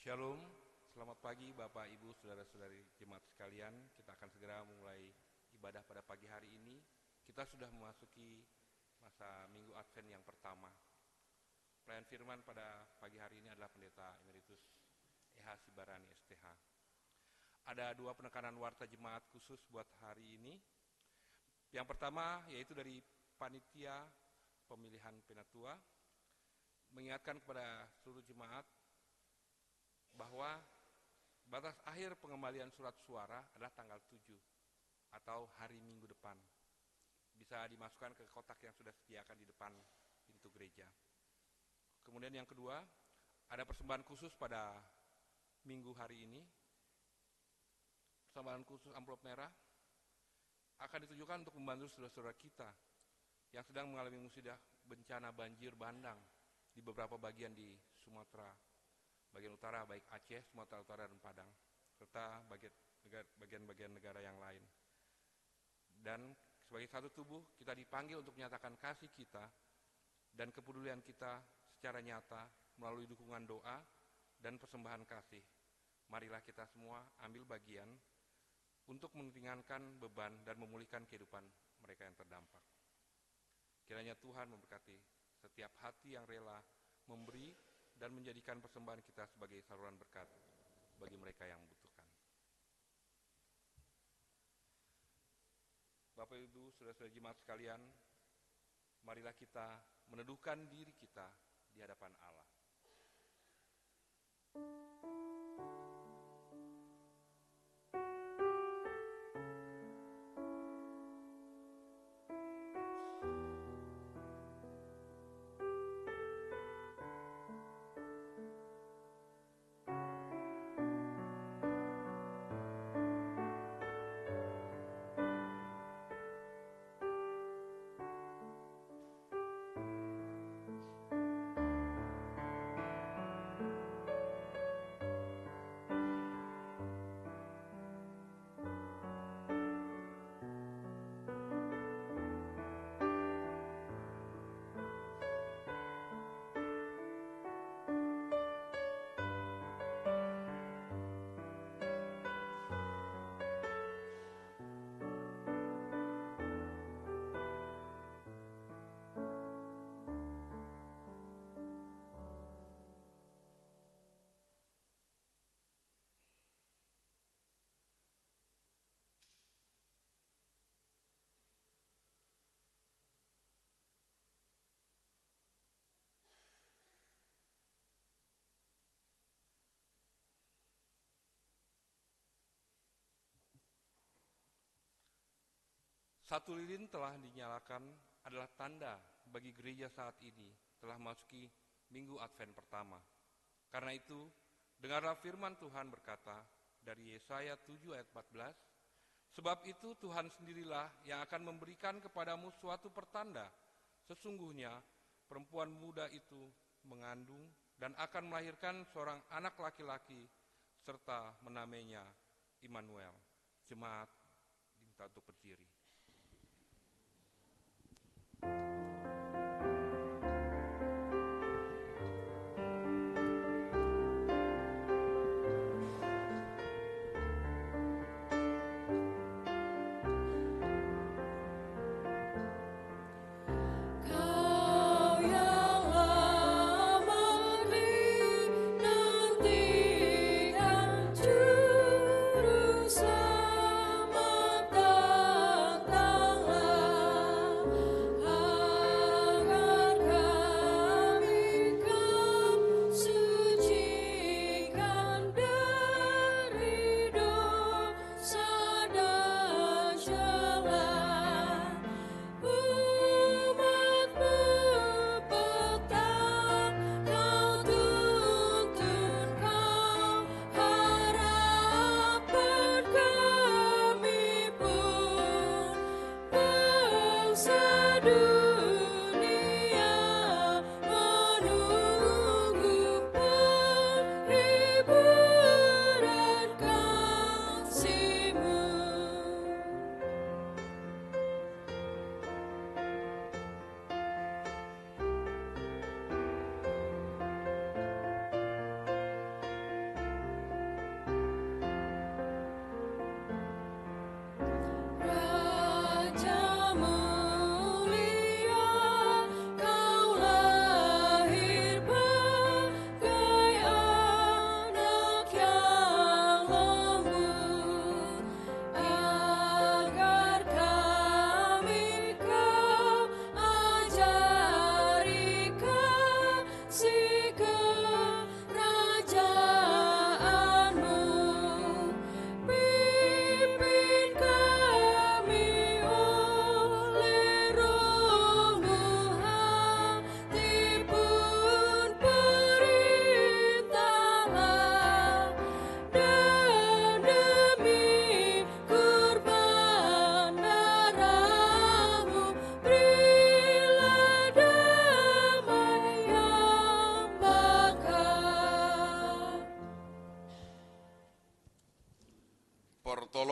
Shalom, selamat pagi Bapak, Ibu, Saudara-saudari jemaat sekalian. Kita akan segera mulai ibadah pada pagi hari ini. Kita sudah memasuki masa Minggu Advent yang pertama. Pelayan firman pada pagi hari ini adalah Pendeta Emeritus E.H. Sibarani STH. Ada dua penekanan warta jemaat khusus buat hari ini. Yang pertama yaitu dari Panitia Pemilihan Penatua, mengingatkan kepada seluruh jemaat bahwa batas akhir pengembalian surat suara adalah tanggal 7 atau hari Minggu depan. Bisa dimasukkan ke kotak yang sudah disediakan di depan pintu gereja. Kemudian yang kedua, ada persembahan khusus pada Minggu hari ini. Persembahan khusus amplop merah akan ditujukan untuk membantu saudara-saudara kita yang sedang mengalami musibah bencana banjir bandang di beberapa bagian di Sumatera bagian utara, baik Aceh, Sumatera Utara, dan Padang, serta bagian-bagian negara yang lain. Dan sebagai satu tubuh, kita dipanggil untuk menyatakan kasih kita dan kepedulian kita secara nyata melalui dukungan doa dan persembahan kasih. Marilah kita semua ambil bagian untuk meringankan beban dan memulihkan kehidupan mereka yang terdampak. Kiranya Tuhan memberkati setiap hati yang rela memberi dan menjadikan persembahan kita sebagai saluran berkat bagi mereka yang membutuhkan. Bapak Ibu, saudara-saudara jemaat sekalian, marilah kita meneduhkan diri kita di hadapan Allah. Satu lilin telah dinyalakan adalah tanda bagi gereja saat ini telah memasuki Minggu Advent pertama. Karena itu, dengarlah firman Tuhan berkata dari Yesaya 7 ayat 14, sebab itu Tuhan sendirilah yang akan memberikan kepadamu suatu pertanda. Sesungguhnya perempuan muda itu mengandung dan akan melahirkan seorang anak laki-laki serta menamainya Immanuel. Jemaat diminta untuk berdiri.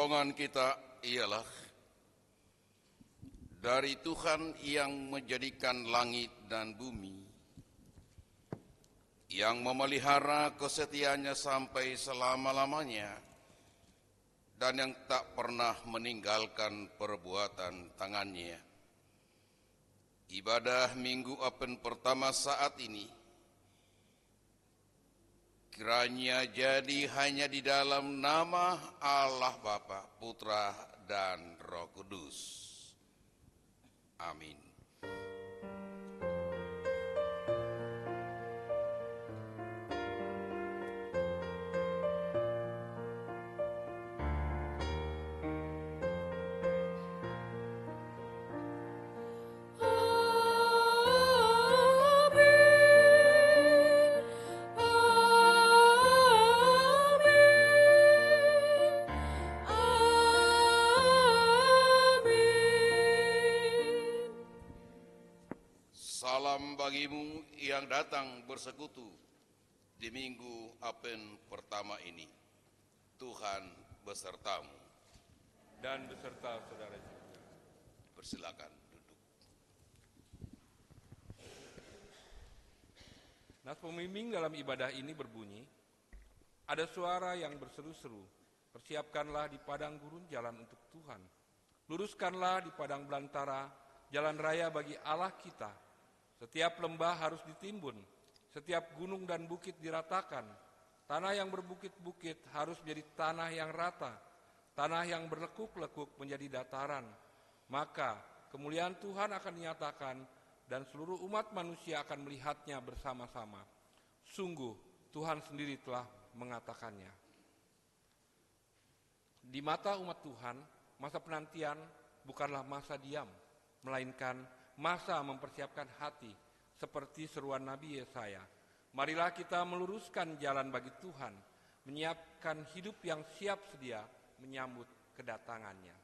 Pertolongan kita ialah dari Tuhan yang menjadikan langit dan bumi, yang memelihara kesetiaannya sampai selama-lamanya, dan yang tak pernah meninggalkan perbuatan tangannya. Ibadah Minggu Advent pertama saat ini kiranya jadi hanya di dalam nama Allah Bapa, Putra, dan Roh Kudus. Amin. Salam bagimu yang datang bersekutu di Minggu Advent pertama ini. Tuhan besertamu. Dan beserta saudara juga. Persilakan duduk. Nas pembimbing dalam ibadah ini berbunyi, ada suara yang berseru-seru, persiapkanlah di padang gurun jalan untuk Tuhan. Luruskanlah di padang belantara jalan raya bagi Allah kita. Setiap lembah harus ditimbun, setiap gunung dan bukit diratakan. Tanah yang berbukit-bukit harus menjadi tanah yang rata, tanah yang berlekuk-lekuk menjadi dataran. Maka kemuliaan Tuhan akan dinyatakan dan seluruh umat manusia akan melihatnya bersama-sama. Sungguh Tuhan sendiri telah mengatakannya. Di mata umat Tuhan, masa penantian bukanlah masa diam, melainkan masa mempersiapkan hati, seperti seruan Nabi Yesaya. Marilah kita meluruskan jalan bagi Tuhan, menyiapkan hidup yang siap sedia menyambut kedatangannya.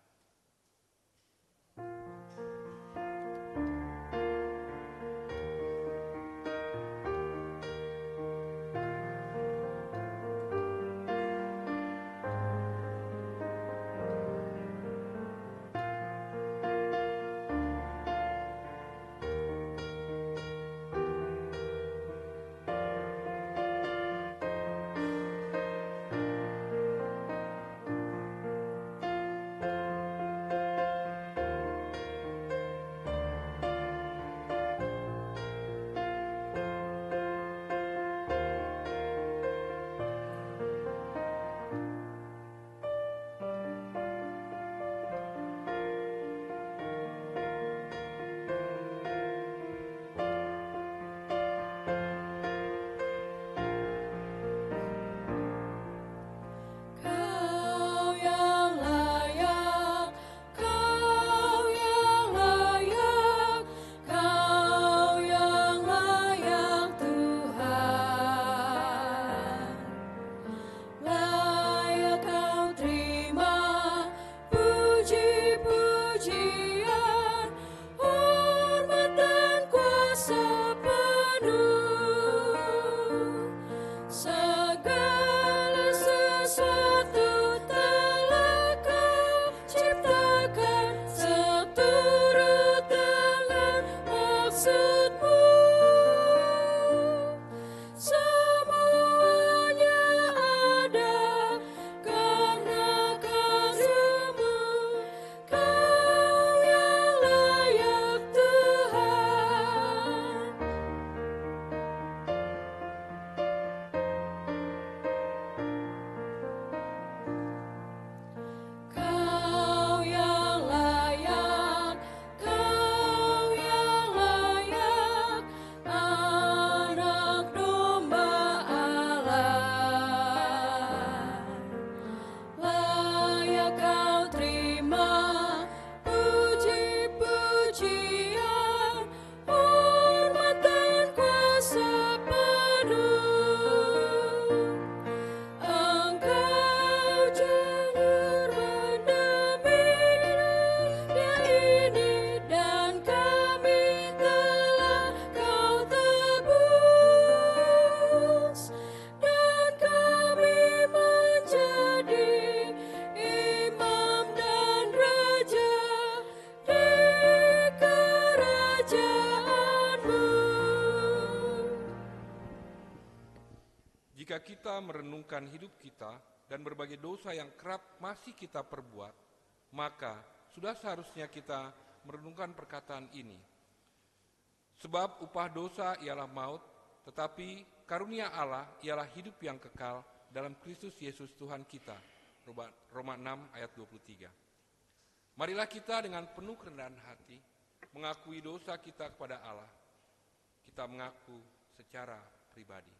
Ketika kita merenungkan hidup kita dan berbagai dosa yang kerap masih kita perbuat, maka sudah seharusnya kita merenungkan perkataan ini. Sebab upah dosa ialah maut, tetapi karunia Allah ialah hidup yang kekal dalam Kristus Yesus Tuhan kita. Roma 6 ayat 23. Marilah kita dengan penuh kerendahan hati mengakui dosa kita kepada Allah. Kita mengaku secara pribadi.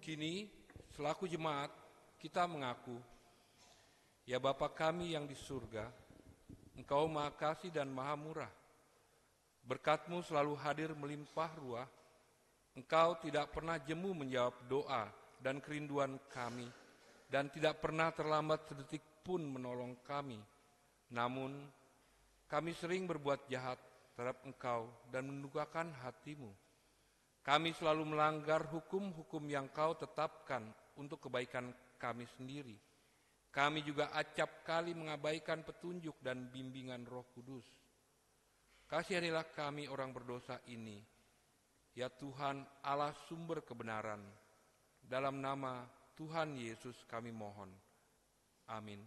Kini, selaku jemaat, kita mengaku, ya Bapa kami yang di surga, Engkau Maha Kasih dan Maha Murah. Berkat-Mu selalu hadir melimpah ruah. Engkau tidak pernah jemu menjawab doa dan kerinduan kami, dan tidak pernah terlambat sedetik pun menolong kami. Namun, kami sering berbuat jahat terhadap Engkau dan mendukakan hati-Mu. Kami selalu melanggar hukum-hukum yang Kau tetapkan untuk kebaikan kami sendiri. Kami juga acap kali mengabaikan petunjuk dan bimbingan Roh Kudus. Kasihanilah kami orang berdosa ini, ya Tuhan Allah sumber kebenaran. Dalam nama Tuhan Yesus kami mohon. Amin.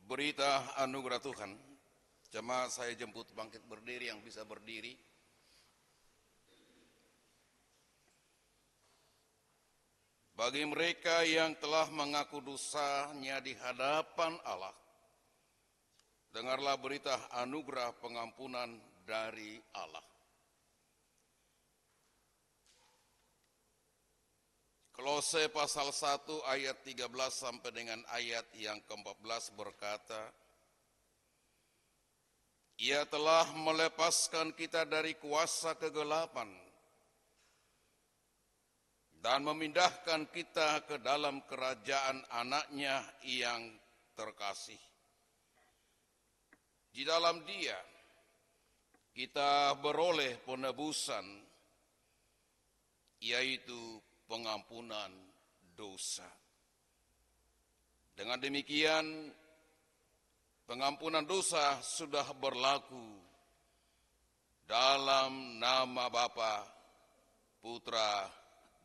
Berita anugerah Tuhan. Jemaat saya jemput bangkit berdiri yang bisa berdiri. Bagi mereka yang telah mengaku dosanya di hadapan Allah, dengarlah berita anugerah pengampunan dari Allah. Kolose pasal 1 ayat 13 sampai dengan ayat yang ke-14 berkata, Ia telah melepaskan kita dari kuasa kegelapan dan memindahkan kita ke dalam kerajaan anaknya yang terkasih. Di dalam Dia kita beroleh penebusan, yaitu pengampunan dosa. Dengan demikian, pengampunan dosa sudah berlaku dalam nama Bapa, Putra,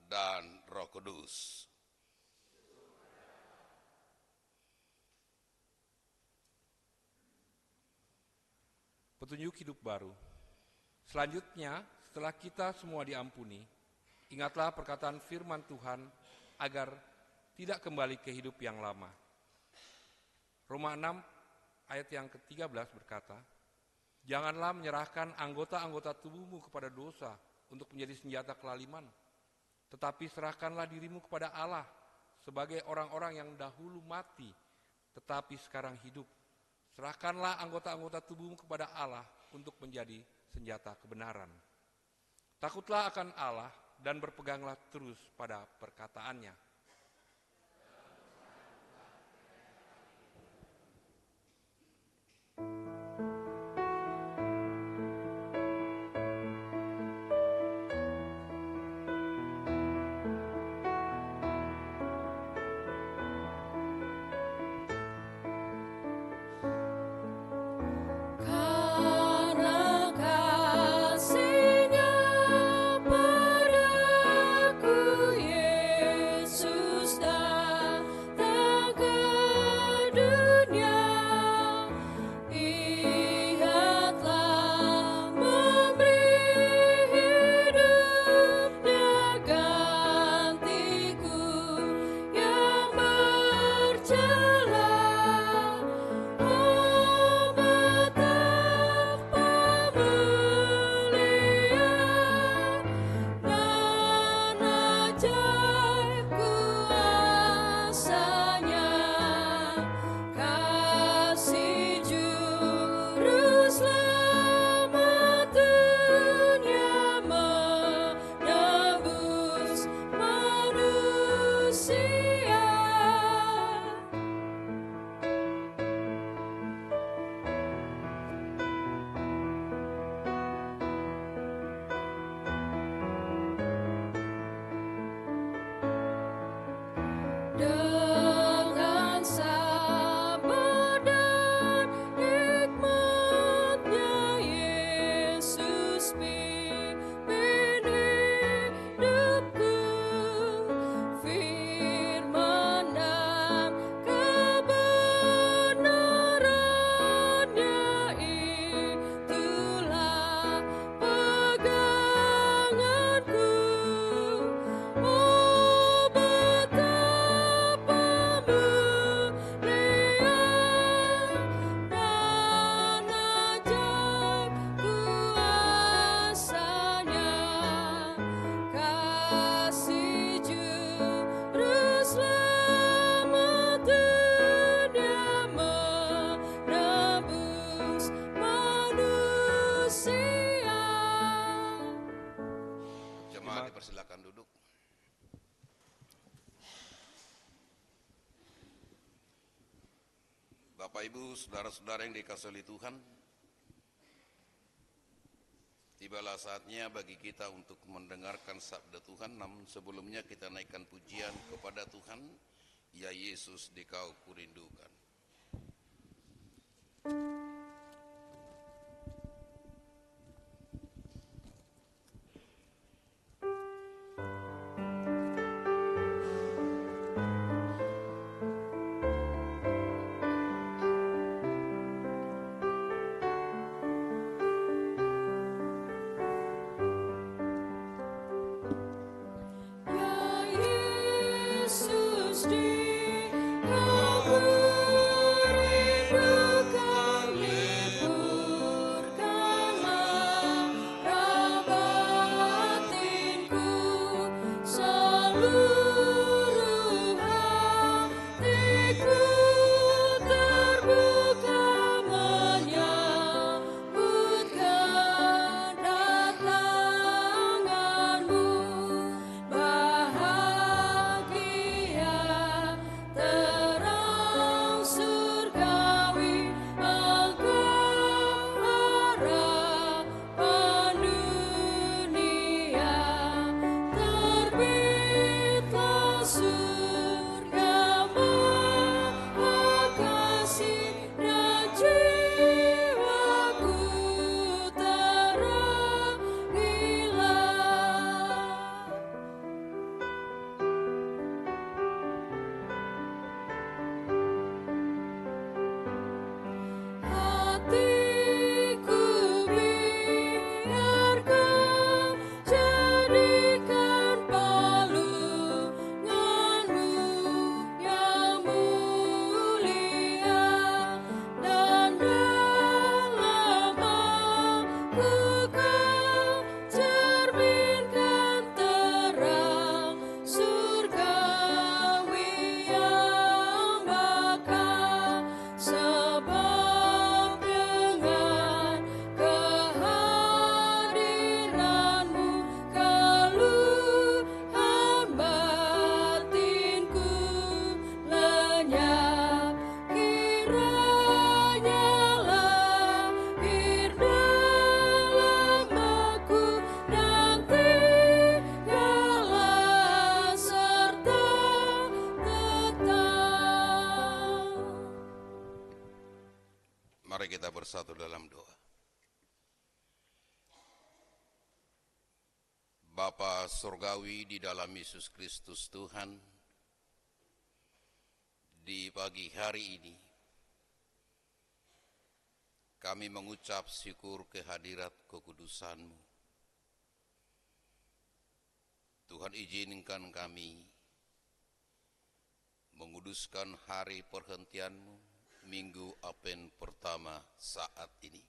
dan Roh Kudus. Petunjuk hidup baru. Selanjutnya, setelah kita semua diampuni, ingatlah perkataan firman Tuhan agar tidak kembali ke hidup yang lama. Roma 6 ayat yang ke-13 berkata, Janganlah menyerahkan anggota-anggota tubuhmu kepada dosa untuk menjadi senjata kelaliman, tetapi serahkanlah dirimu kepada Allah sebagai orang-orang yang dahulu mati, tetapi sekarang hidup. Serahkanlah anggota-anggota tubuhmu kepada Allah untuk menjadi senjata kebenaran. Takutlah akan Allah dan berpeganglah terus pada perkataannya. Silakan duduk. Bapak Ibu, saudara-saudara yang dikasihi oleh Tuhan, tibalah saatnya bagi kita untuk mendengarkan sabda Tuhan, namun sebelumnya kita naikkan pujian kepada Tuhan, ya Yesus Dikau kurindukan. Yesus, Dikau kurindukan. kita bersatu dalam doa. Bapa Surgawi di dalam Yesus Kristus Tuhan, di pagi hari ini kami mengucap syukur kehadirat kekudusan-Mu. Tuhan, izinkan kami menguduskan hari perhentian-Mu, Minggu Advent pertama saat ini.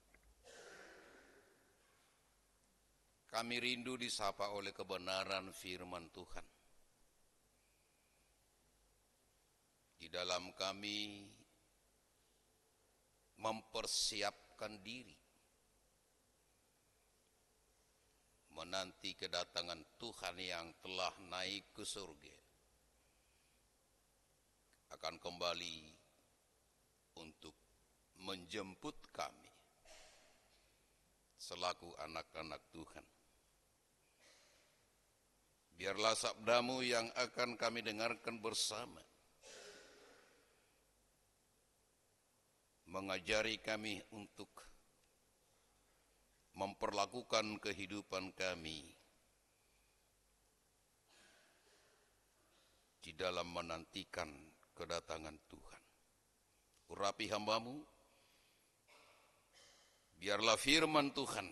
Kami rindu disapa oleh kebenaran firman Tuhan. Di dalam kami mempersiapkan diri menanti kedatangan Tuhan yang telah naik ke surga, akan kembali untuk menjemput kami selaku anak-anak Tuhan. Biarlah sabda-Mu yang akan kami dengarkan bersama mengajari kami untuk memperlakukan kehidupan kami di dalam menantikan kedatangan Tuhan. Urapi hamba-Mu, biarlah firman Tuhan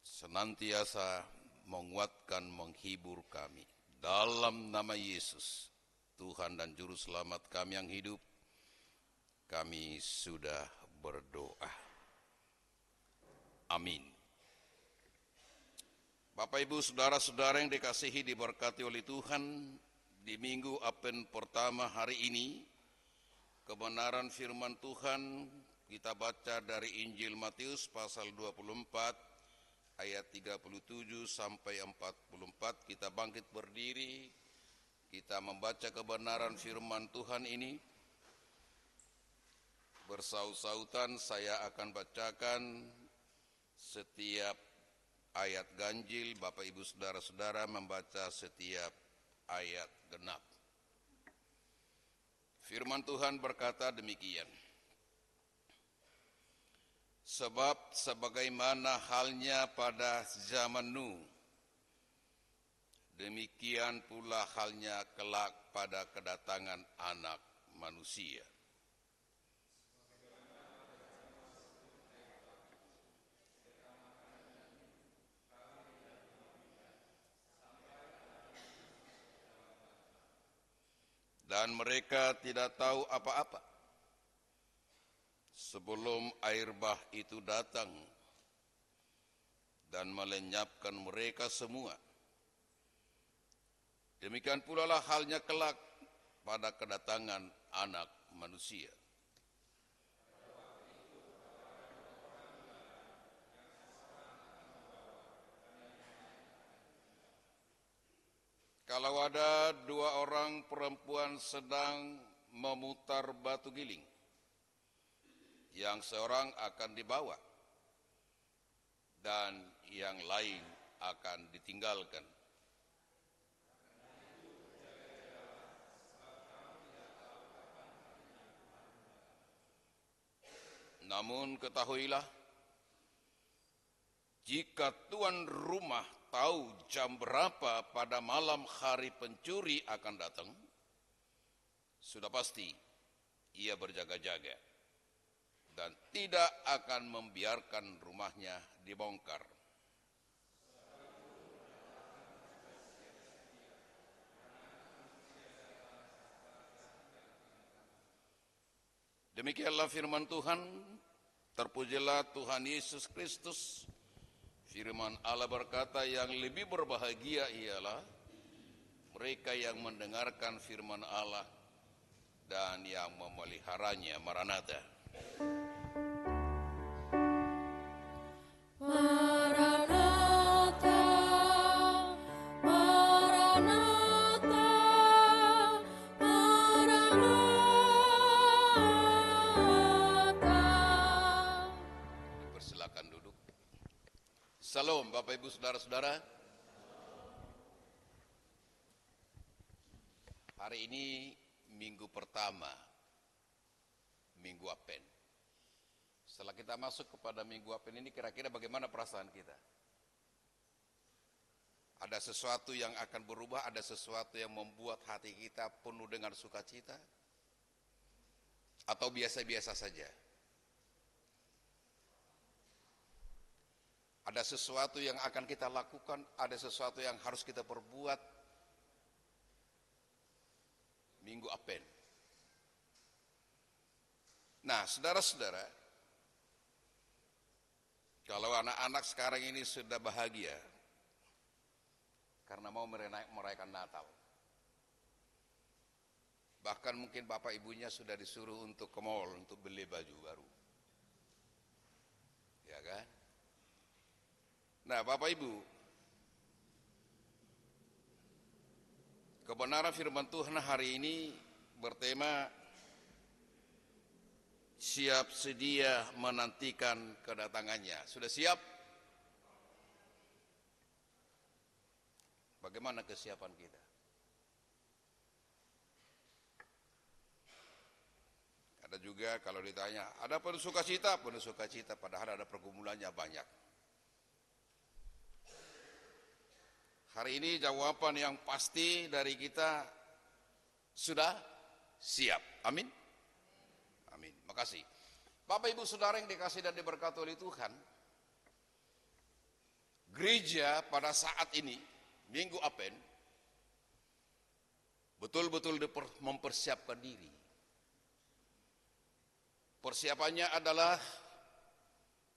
senantiasa menguatkan, menghibur kami. Dalam nama Yesus, Tuhan dan Juru Selamat kami yang hidup, kami sudah berdoa. Amin. Bapak, Ibu, saudara-saudara yang dikasihi, diberkati oleh Tuhan, di Minggu Advent pertama hari ini, kebenaran firman Tuhan kita baca dari Injil Matius pasal 24, ayat 37 sampai 44. Kita bangkit berdiri, kita membaca kebenaran firman Tuhan ini. Bersaut-sautan saya akan bacakan setiap ayat ganjil, Bapak Ibu saudara-saudara membaca setiap ayat genap. Firman Tuhan berkata demikian. Sebab sebagaimana halnya pada zaman Nuh, demikian pula halnya kelak pada kedatangan Anak Manusia. Dan mereka tidak tahu apa-apa sebelum air bah itu datang dan melenyapkan mereka semua. Demikian pula lah halnya kelak pada kedatangan Anak Manusia. Kalau ada dua orang perempuan sedang memutar batu giling, yang seorang akan dibawa dan yang lain akan ditinggalkan. Namun ketahuilah, jika tuan rumah tahu jam berapa pada malam hari pencuri akan datang, sudah pasti ia berjaga-jaga dan tidak akan membiarkan rumahnya dibongkar. Demikianlah firman Tuhan. Terpujilah Tuhan Yesus Kristus. Firman Allah berkata, yang lebih berbahagia ialah mereka yang mendengarkan firman Allah dan yang memeliharanya. Maranatha. Maranatha, Maranatha, Maranatha. Dipersilakan duduk. Salam Bapak Ibu saudara-saudara. Hari ini minggu pertama, Minggu Advent. Setelah kita masuk kepada Minggu Advent ini, kira-kira bagaimana perasaan kita? Ada sesuatu yang akan berubah, ada sesuatu yang membuat hati kita penuh dengan sukacita? Atau biasa-biasa saja? Ada sesuatu yang akan kita lakukan, ada sesuatu yang harus kita perbuat Minggu Advent. Nah, saudara-saudara, kalau anak-anak sekarang ini sudah bahagia karena mau merayakan Natal. Bahkan mungkin bapak ibunya sudah disuruh untuk ke mall untuk beli baju baru. Ya kan? Nah, Bapak Ibu, kebenaran firman Tuhan hari ini bertema siap sedia menantikan kedatangannya. Sudah siap? Bagaimana kesiapan kita? Ada juga kalau ditanya, ada penuh sukacita padahal ada pergumulannya banyak. Hari ini jawaban yang pasti dari kita sudah siap. Amin. Amin. Makasih. Bapak Ibu Saudara yang dikasih dan diberkati oleh Tuhan, gereja pada saat ini Minggu Advent betul-betul mempersiapkan diri. Persiapannya adalah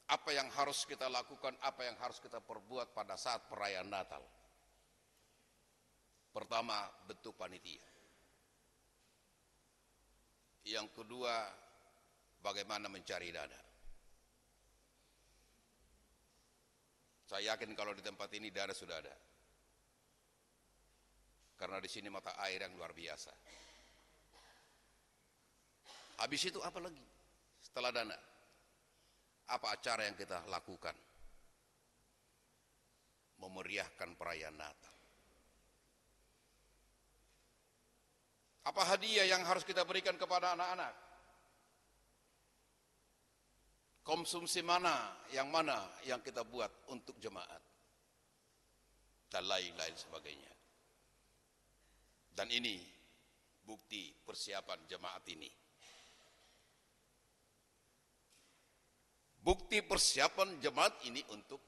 apa yang harus kita lakukan, apa yang harus kita perbuat pada saat perayaan Natal. Pertama, bentuk panitia. Yang kedua, bagaimana mencari dana. Saya yakin kalau di tempat ini dana sudah ada. Karena di sini mata air yang luar biasa. Habis itu apa lagi? Setelah dana, apa acara yang kita lakukan? Memeriahkan perayaan Natal. Apa hadiah yang harus kita berikan kepada anak-anak? Konsumsi mana yang kita buat untuk jemaat? Dan lain-lain sebagainya. Dan ini bukti persiapan jemaat ini. Bukti persiapan jemaat ini untuk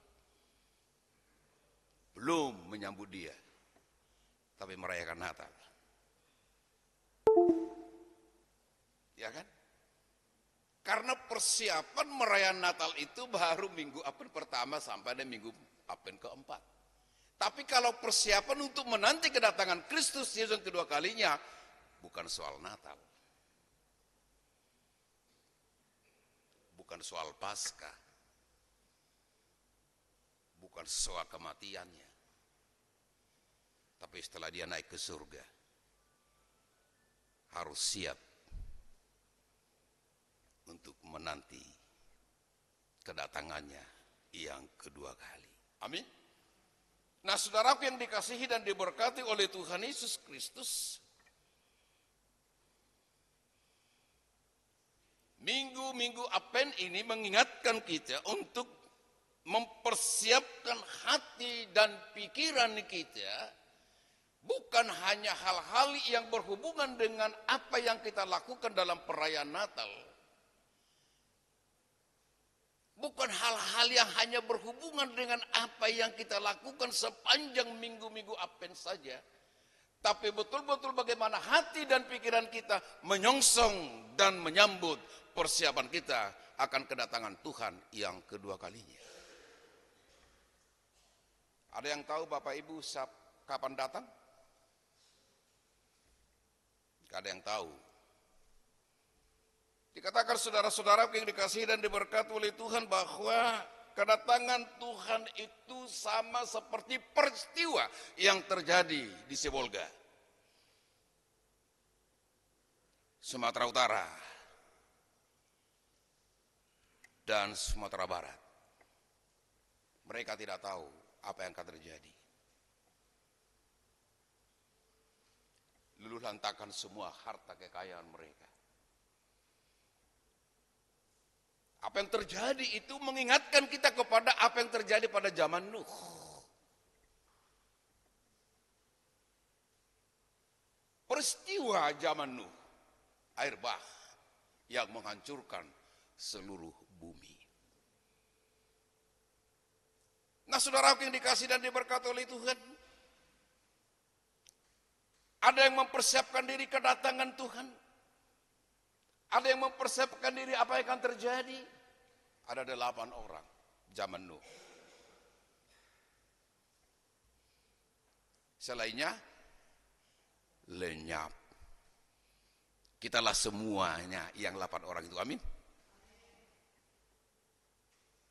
belum menyambut dia, tapi merayakan Natal. Ya kan? Karena persiapan merayakan Natal itu baru Minggu Advent pertama sampai ada Minggu Advent keempat. Tapi kalau persiapan untuk menanti kedatangan Kristus Yesus yang kedua kalinya, bukan soal Natal. Bukan soal Paskah. Bukan soal kematiannya. Tapi setelah dia naik ke surga, harus siap untuk menanti kedatangannya yang kedua kali. Amin. Nah, saudaraku yang dikasihi dan diberkati oleh Tuhan Yesus Kristus, Minggu-minggu Advent ini mengingatkan kita untuk mempersiapkan hati dan pikiran kita, bukan hanya hal-hal yang berhubungan dengan apa yang kita lakukan dalam perayaan Natal. Bukan hal-hal yang hanya berhubungan dengan apa yang kita lakukan sepanjang minggu-minggu Advent saja. Tapi betul-betul bagaimana hati dan pikiran kita menyongsong dan menyambut persiapan kita akan kedatangan Tuhan yang kedua kalinya. Ada yang tahu Bapak Ibu kapan datang? Gak ada yang tahu. Dikatakan saudara-saudara yang dikasihi dan diberkati oleh Tuhan bahwa kedatangan Tuhan itu sama seperti peristiwa yang terjadi di Sibolga, Sumatera Utara dan Sumatera Barat. Mereka tidak tahu apa yang akan terjadi. Luluh lantakan semua harta kekayaan mereka. Apa yang terjadi itu mengingatkan kita kepada apa yang terjadi pada zaman Nuh. Peristiwa zaman Nuh, air bah yang menghancurkan seluruh bumi. Nah, saudara yang dikasih dan diberkati oleh Tuhan, ada yang mempersiapkan diri kedatangan Tuhan. Ada yang mempersiapkan diri apa yang akan terjadi. Ada 8 orang zaman Nuh. Selainnya lenyap. Kitalah semuanya yang 8 orang itu. Amin.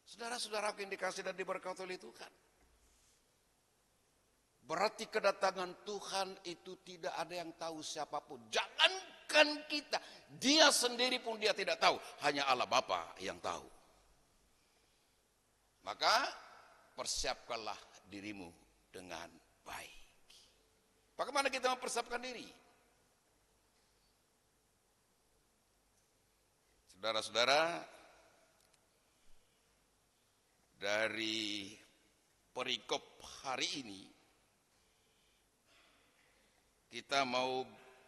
Saudara-saudara yang dikasih dan diberkati oleh Tuhan, berarti kedatangan Tuhan itu tidak ada yang tahu siapapun. Jangankan kita, dia sendiri pun dia tidak tahu. Hanya Allah Bapa yang tahu. Maka persiapkanlah dirimu dengan baik. Bagaimana kita mempersiapkan diri? Saudara-saudara, dari perikop hari ini, kita mau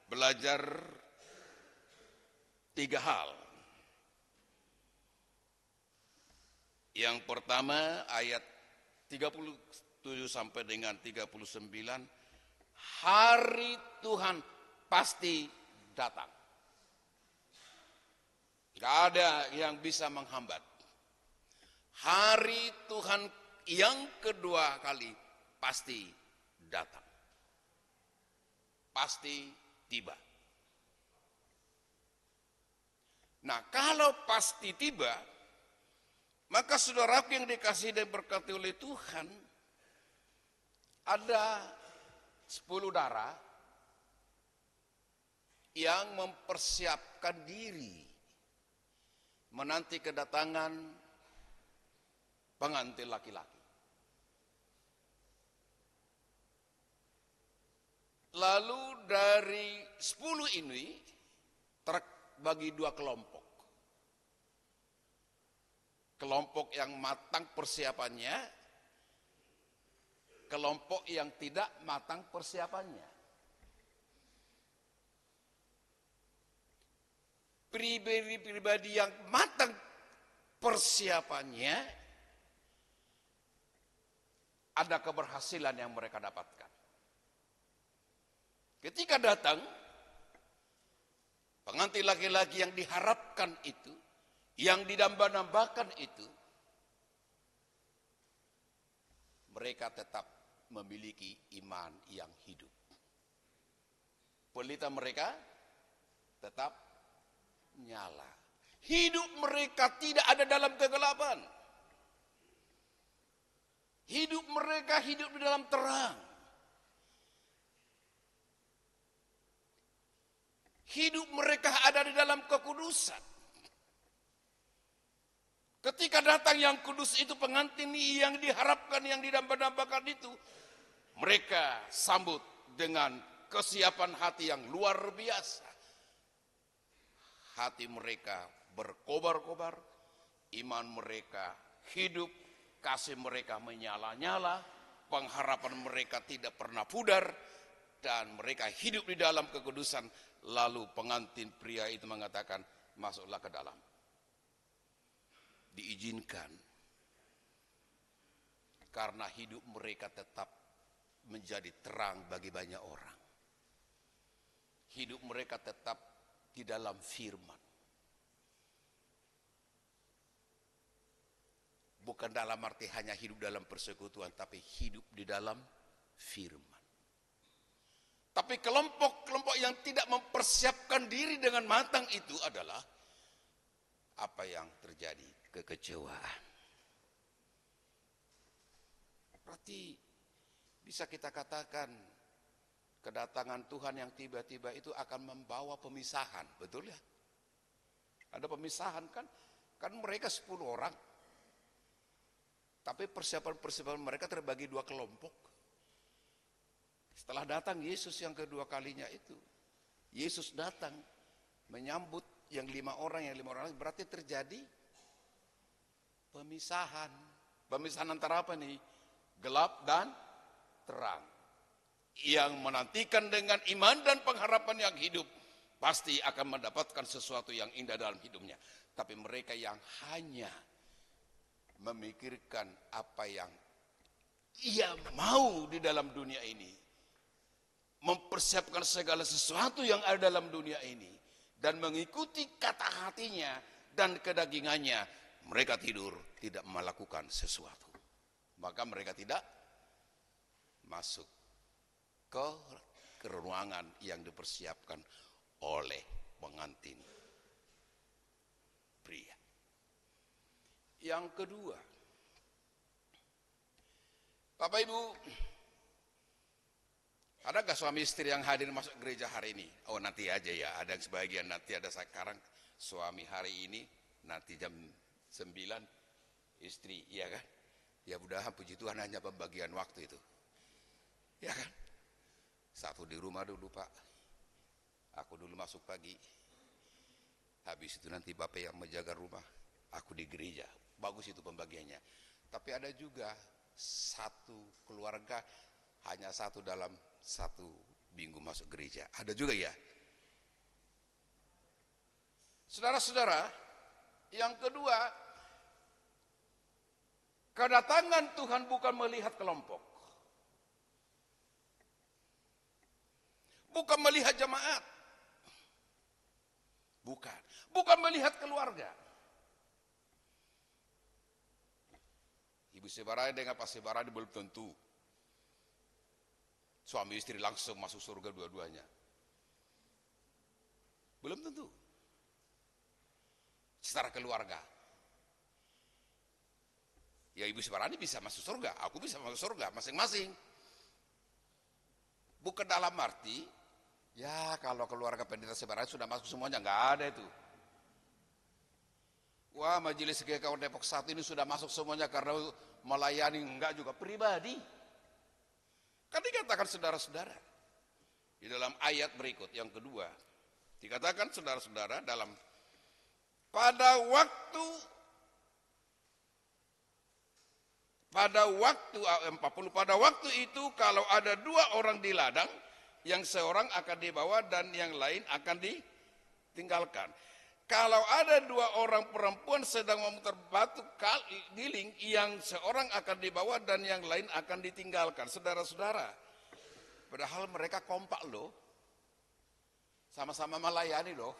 belajar 3 hal. Yang pertama ayat 37 sampai dengan 39, hari Tuhan pasti datang. Gak ada yang bisa menghambat. Hari Tuhan yang kedua kali pasti datang. Pasti tiba. Nah, kalau pasti tiba, maka saudaraku yang dikasihi dan berkati oleh Tuhan, ada 10 darah yang mempersiapkan diri menanti kedatangan pengantin laki-laki. Lalu dari 10 ini terbagi 2 kelompok. Kelompok yang matang persiapannya, kelompok yang tidak matang persiapannya. Pribadi-pribadi yang matang persiapannya, ada keberhasilan yang mereka dapatkan. Ketika datang, pengantin laki-laki yang diharapkan itu, yang didamba-dambakan itu, mereka tetap memiliki iman yang hidup. Pelita mereka tetap nyala. Hidup mereka tidak ada dalam kegelapan. Hidup mereka hidup di dalam terang. Hidup mereka ada di dalam kekudusan. Ketika datang yang kudus itu, pengantin yang diharapkan, yang didamba-dambakan itu, mereka sambut dengan kesiapan hati yang luar biasa. Hati mereka berkobar-kobar, iman mereka hidup, kasih mereka menyala-nyala, pengharapan mereka tidak pernah pudar, dan mereka hidup di dalam kekudusan. Lalu pengantin pria itu mengatakan, masuklah ke dalam. Diizinkan. Karena hidup mereka tetap menjadi terang bagi banyak orang. Hidup mereka tetap di dalam firman. Bukan dalam arti hanya hidup dalam persekutuan, tapi hidup di dalam firman. Tapi kelompok-kelompok yang tidak mempersiapkan diri dengan matang itu adalah apa yang terjadi? Kekecewaan. Berarti bisa kita katakan kedatangan Tuhan yang tiba-tiba itu akan membawa pemisahan, betul ya? Ada pemisahan kan? Kan mereka 10 orang. Tapi persiapan-persiapan mereka terbagi 2 kelompok. Setelah datang Yesus yang kedua kalinya itu, Yesus datang menyambut yang 5 orang, berarti terjadi pemisahan. Pemisahan antara apa nih? Gelap dan terang. Yang menantikan dengan iman dan pengharapan yang hidup pasti akan mendapatkan sesuatu yang indah dalam hidupnya. Tapi mereka yang hanya memikirkan apa yang ia mau di dalam dunia ini, mempersiapkan segala sesuatu yang ada dalam dunia ini, dan mengikuti kata hatinya dan kedagingannya, mereka tidur, tidak melakukan sesuatu. Maka mereka tidak masuk ke ruangan yang dipersiapkan oleh pengantin pria. Yang kedua, Bapak Ibu, ada gak suami istri yang hadir masuk gereja hari ini? Oh, nanti aja ya, ada sebagian nanti, ada sekarang suami hari ini, nanti jam 9 istri, iya kan? Ya mudah-mudahan puji Tuhan hanya pembagian waktu itu. Ya kan? Satu di rumah dulu Pak, aku dulu masuk pagi, habis itu nanti Bapak yang menjaga rumah, aku di gereja. Bagus itu pembagiannya. Tapi ada juga satu keluarga hanya satu dalam satu minggu masuk gereja. Ada juga ya. Saudara-saudara, yang kedua, kedatangan Tuhan bukan melihat kelompok, bukan melihat jemaat, bukan melihat keluarga. Ibu Sebarani dengan Pak Sebarani belum tentu suami istri langsung masuk surga dua-duanya. Belum tentu. Secara keluarga. Ya Ibu Sebarani bisa masuk surga, aku bisa masuk surga, masing-masing. Bukan dalam arti, ya kalau keluarga pendeta Sebarani sudah masuk semuanya, nggak ada itu. Wah, Majelis GKU Depok 1 ini sudah masuk semuanya karena melayani, enggak juga, pribadi. Kan dikatakan saudara-saudara di dalam ayat berikut yang kedua, dikatakan saudara-saudara dalam pada waktu itu kalau ada dua orang di ladang, yang seorang akan dibawa dan yang lain akan ditinggalkan. Kalau ada dua orang perempuan sedang memutar batu giling, yang seorang akan dibawa dan yang lain akan ditinggalkan. Saudara-saudara, padahal mereka kompak loh, sama-sama melayani loh,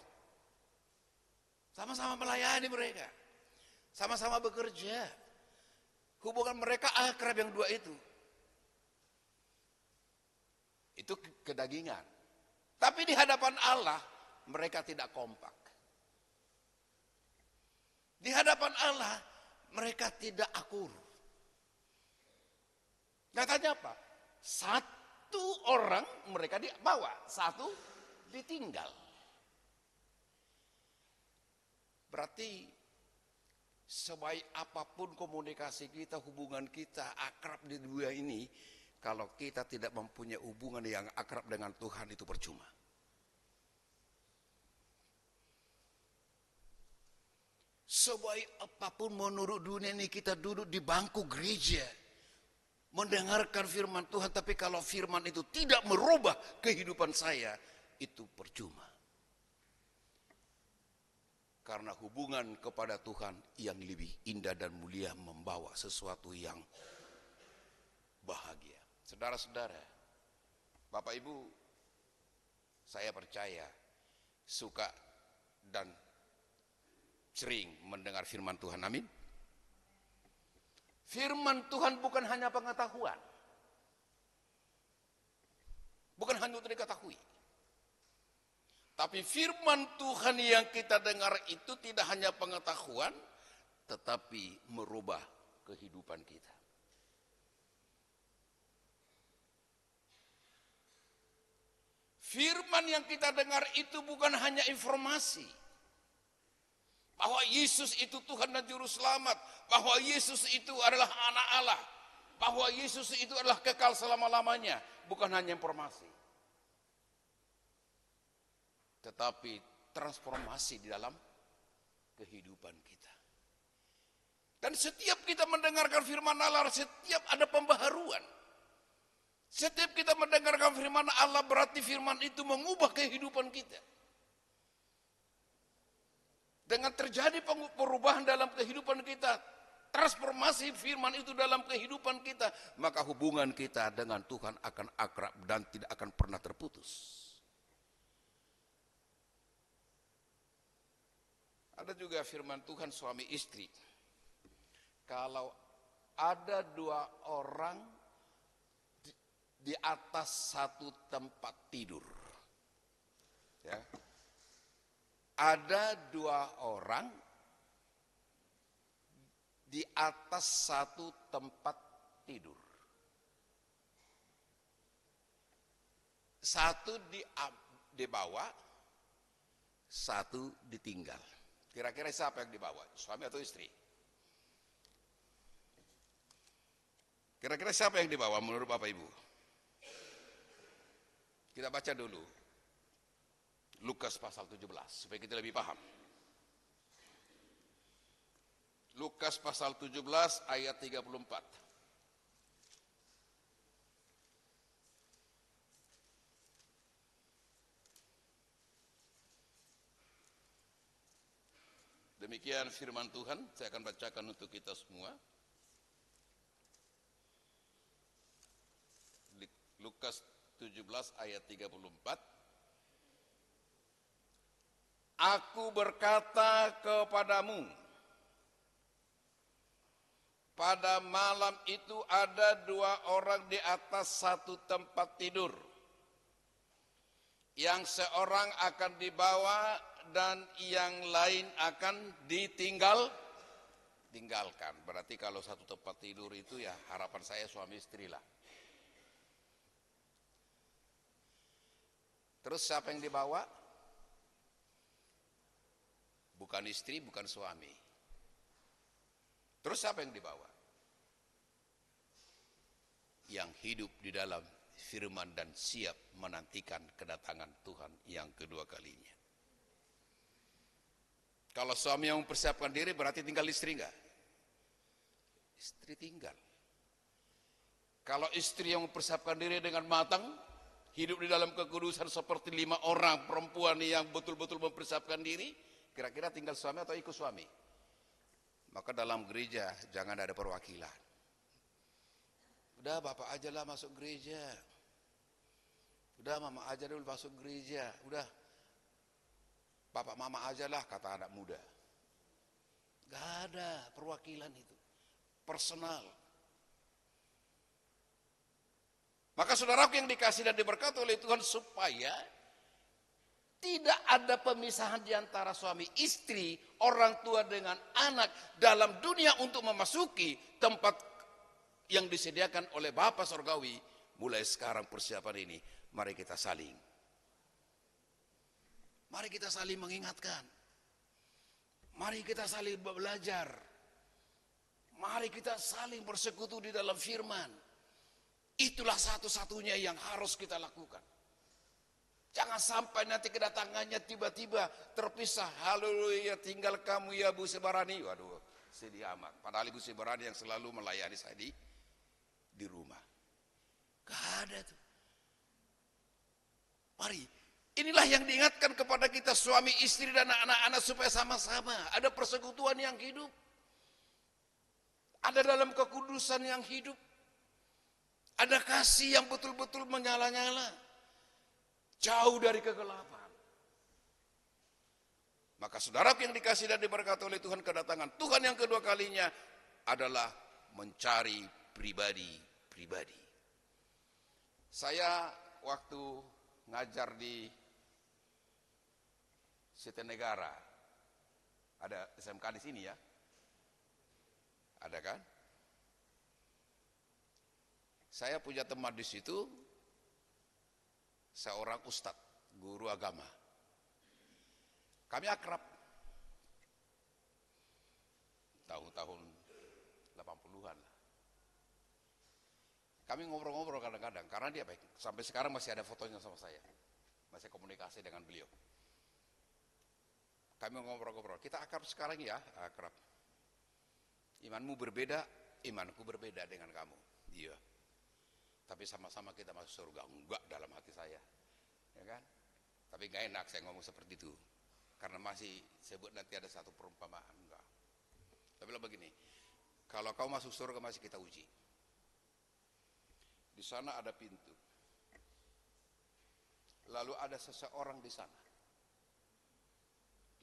sama-sama melayani mereka, sama-sama bekerja. Hubungan mereka akrab yang dua itu. Itu kedagingan. Tapi di hadapan Allah mereka tidak kompak. Di hadapan Allah mereka tidak akur. Nyatanya apa? Satu orang mereka dibawa, satu ditinggal. Berarti sebaik apapun komunikasi kita, hubungan kita akrab di dunia ini, kalau kita tidak mempunyai hubungan yang akrab dengan Tuhan, itu percuma. Sebaik apapun menurut dunia ini kita duduk di bangku gereja, mendengarkan firman Tuhan, tapi kalau firman itu tidak merubah kehidupan saya, itu percuma. Karena hubungan kepada Tuhan yang lebih indah dan mulia membawa sesuatu yang bahagia. Saudara-saudara, Bapak Ibu, saya percaya suka dan sering mendengar firman Tuhan, amin. Firman Tuhan bukan hanya pengetahuan, bukan hanya untuk diketahui. Tapi firman Tuhan yang kita dengar itu tidak hanya pengetahuan, tetapi merubah kehidupan kita. Firman yang kita dengar itu bukan hanya informasi, bahwa Yesus itu Tuhan dan Juru Selamat, bahwa Yesus itu adalah anak Allah, bahwa Yesus itu adalah kekal selama-lamanya, bukan hanya informasi. Tetapi transformasi di dalam kehidupan kita. Dan setiap kita mendengarkan firman Allah, setiap ada pembaharuan. Setiap kita mendengarkan firman Allah, berarti firman itu mengubah kehidupan kita. Dengan terjadi perubahan dalam kehidupan kita, transformasi firman itu dalam kehidupan kita, maka hubungan kita dengan Tuhan akan akrab dan tidak akan pernah terputus. Ada juga firman Tuhan suami istri. Kalau ada dua orang di atas satu tempat tidur, ya, ada dua orang di atas satu tempat tidur, satu dibawa, satu ditinggal. Kira-kira siapa yang dibawa, suami atau istri? Kira-kira siapa yang dibawa menurut Bapak Ibu? Kita baca dulu Lukas pasal 17 supaya kita lebih paham. Lukas pasal 17 ayat 34. Demikian firman Tuhan, saya akan bacakan untuk kita semua. Lukas 17 ayat 34. Aku berkata kepadamu, pada malam itu ada dua orang di atas satu tempat tidur. Yang seorang akan dibawa dan yang lain akan tinggalkan. Berarti kalau satu tempat tidur itu ya harapan saya suami istri lah. Terus siapa yang dibawa? Bukan istri, bukan suami. Terus siapa yang dibawa? Yang hidup di dalam firman dan siap menantikan kedatangan Tuhan yang kedua kalinya. Kalau suami yang mempersiapkan diri berarti tinggal istri enggak? Istri tinggal. Kalau istri yang mempersiapkan diri dengan matang, hidup di dalam kekudusan seperti 5 orang perempuan yang betul-betul mempersiapkan diri, kira-kira tinggal suami atau ikut suami? Maka dalam gereja jangan ada perwakilan. Udah bapak aja lah masuk gereja. Udah mama aja dulu masuk gereja. Udah bapak mama aja lah kata anak muda. Gak ada perwakilan itu. Personal. Maka saudaraku yang dikasih dan diberkati oleh Tuhan, supaya tidak ada pemisahan di antara suami istri, orang tua dengan anak dalam dunia untuk memasuki tempat yang disediakan oleh Bapa Surgawi. Mulai sekarang persiapan ini, mari kita saling. Mari kita saling mengingatkan. Mari kita saling belajar. Mari kita saling bersekutu di dalam firman. Itulah satu-satunya yang harus kita lakukan. Jangan sampai nanti kedatangannya tiba-tiba terpisah. Haleluya, tinggal kamu ya Bu Sebarani. Waduh, sedih amat. Padahal Ibu Sebarani yang selalu melayani saya di rumah. Gak ada tuh. Mari, inilah yang diingatkan kepada kita suami istri dan anak-anak supaya sama-sama ada persekutuan yang hidup. Ada dalam kekudusan yang hidup. Ada kasih yang betul-betul menyala-nyala. Jauh dari kegelapan. Maka saudaraku yang dikasih dan diberkati oleh Tuhan, kedatangan Tuhan yang kedua kalinya adalah mencari pribadi-pribadi. Saya waktu ngajar di Sitanegara, ada SMK di sini ya. Ada kan? Saya punya teman di situ, seorang ustadz, guru agama. Kami akrab. Tahun-tahun 80-an lah. Kami ngobrol-ngobrol kadang-kadang, karena dia baik. Sampai sekarang masih ada fotonya sama saya. Masih komunikasi dengan beliau. Kami ngobrol-ngobrol. Kita akrab sekarang ya, akrab. Imanmu berbeda, imanku berbeda dengan kamu. Iya. Tapi sama-sama kita masuk surga. Enggak dalam hati saya. Ya kan? Tapi gak enak saya ngomong seperti itu. Karena masih sebut nanti ada satu perumpamaan. Enggak. Tapi lah begini. Kalau kau masuk surga masih kita uji. Di sana ada pintu. Lalu ada seseorang di sana.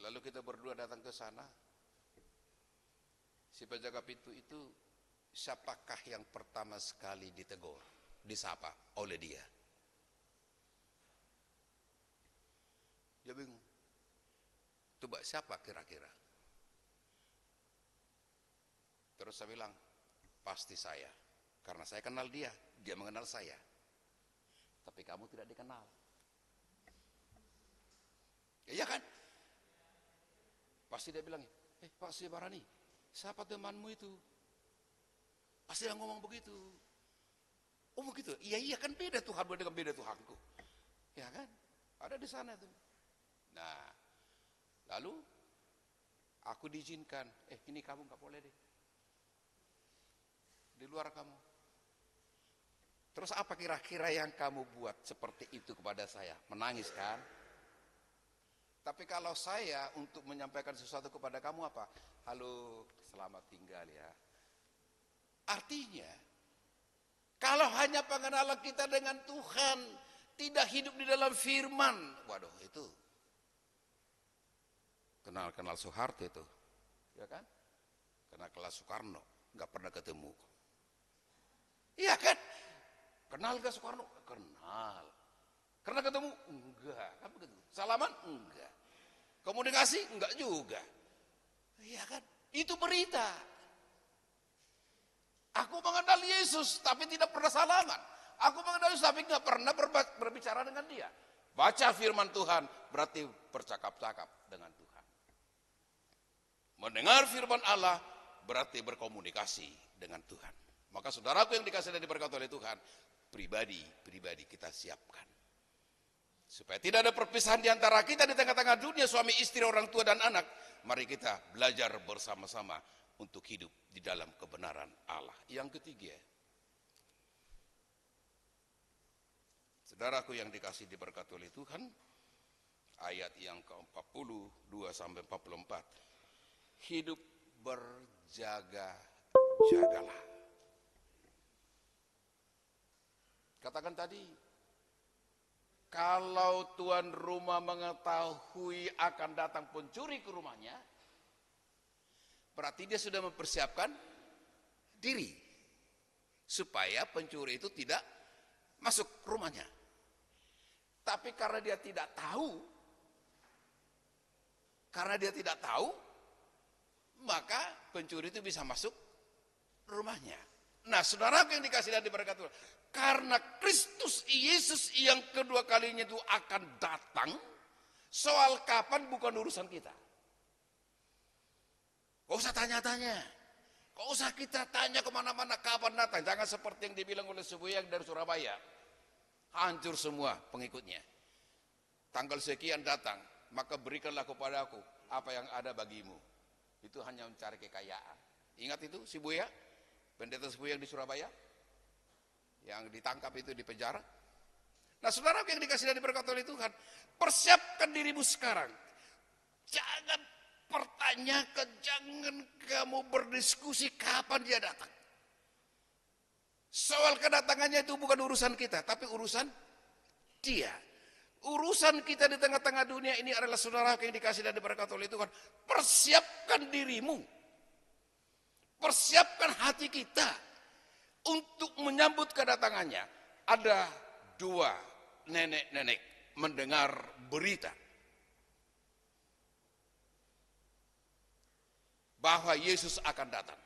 Lalu kita berdua datang ke sana. Si penjaga pintu itu, siapakah yang pertama sekali ditegur, disapa oleh dia? Dia bingung. Coba siapa kira-kira? Terus saya bilang, pasti saya. Karena saya kenal dia, dia mengenal saya. Tapi kamu tidak dikenal. Iya kan? Pasti dia bilang, Pak Sibarani, siapa temanmu itu? Pasti dia ngomong begitu. Oh begitu? Iya kan beda Tuhan dengan beda Tuhanku. Ya kan? Ada di sana tuh. Nah, lalu aku diizinkan, ini kamu nggak boleh deh. Di luar kamu. Terus apa kira-kira yang kamu buat seperti itu kepada saya? Menangis kan? Tapi kalau saya untuk menyampaikan sesuatu kepada kamu apa? Halo, selamat tinggal ya. Artinya, kalau hanya pengenalan kita dengan Tuhan, tidak hidup di dalam firman, waduh itu kenal Soeharto itu, ya kan? Kenal Soekarno, nggak pernah ketemu. Iya kan? Kenal gak Soekarno? Kenal. Karena ketemu? Enggak. Kan begitu. Salaman? Enggak. Komunikasi? Enggak juga. Iya kan? Itu berita. Aku mengenal Yesus tapi tidak pernah salaman. Aku mengenal Yesus tapi tidak pernah berbicara dengan dia. Baca firman Tuhan berarti bercakap-cakap dengan Tuhan. Mendengar firman Allah berarti berkomunikasi dengan Tuhan. Maka saudaraku yang dikasihi dan diberkati oleh Tuhan, pribadi kita siapkan. Supaya tidak ada perpisahan di antara kita di tengah-tengah dunia, suami, istri, orang tua, dan anak. Mari kita belajar bersama-sama untuk hidup di dalam kebenaran Allah. Yang ketiga, saudaraku yang dikasihi diberkati oleh Tuhan, ayat yang ke-42 sampai 44. Hidup berjaga-jagalah. Katakan tadi, kalau tuan rumah mengetahui akan datang pencuri ke rumahnya, berarti dia sudah mempersiapkan diri supaya pencuri itu tidak masuk rumahnya. Tapi karena dia tidak tahu, maka pencuri itu bisa masuk rumahnya. Nah, saudaraku yang dikasihi dan diberkati, karena Kristus Yesus yang kedua kalinya itu akan datang, soal kapan bukan urusan kita. Kau usah tanya-tanya, kau usah kita tanya kemana-mana kapan datang. Jangan seperti yang dibilang oleh sebuah yang dari Surabaya, hancur semua pengikutnya. Tanggal sekian datang, maka berikanlah kepada aku apa yang ada bagimu. Itu hanya mencari kekayaan. Ingat itu si Buya, pendeta sebuah yang di Surabaya, yang ditangkap itu di penjara. Nah, saudara yang dikasihi dan diberkati oleh Tuhan, persiapkan dirimu sekarang. Jangan pertanyakan, jangan kamu berdiskusi kapan dia datang. Soal kedatangannya itu bukan urusan kita, tapi urusan dia. Urusan kita di tengah-tengah dunia ini adalah saudara yang dikasihi dan diberkati oleh Tuhan. Persiapkan dirimu. Persiapkan hati kita untuk menyambut kedatangannya. Ada dua nenek-nenek mendengar berita bahwa Yesus akan datang.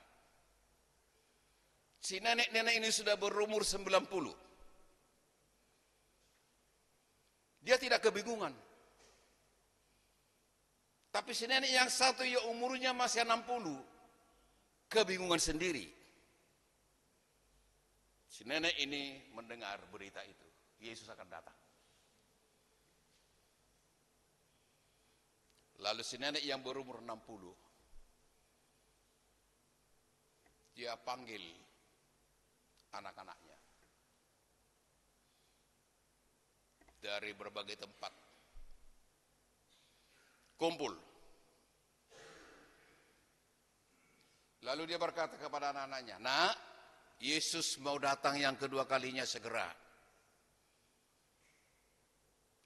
Si nenek-nenek ini sudah berumur 90. Dia tidak kebingungan. Tapi si nenek yang satu ya umurnya masih 60. Kebingungan sendiri. Si nenek ini mendengar berita itu. Yesus akan datang. Lalu si nenek yang berumur 60. dia panggil anak-anaknya dari berbagai tempat, kumpul. Lalu dia berkata kepada anak-anaknya, "Nak, Yesus mau datang yang kedua kalinya segera.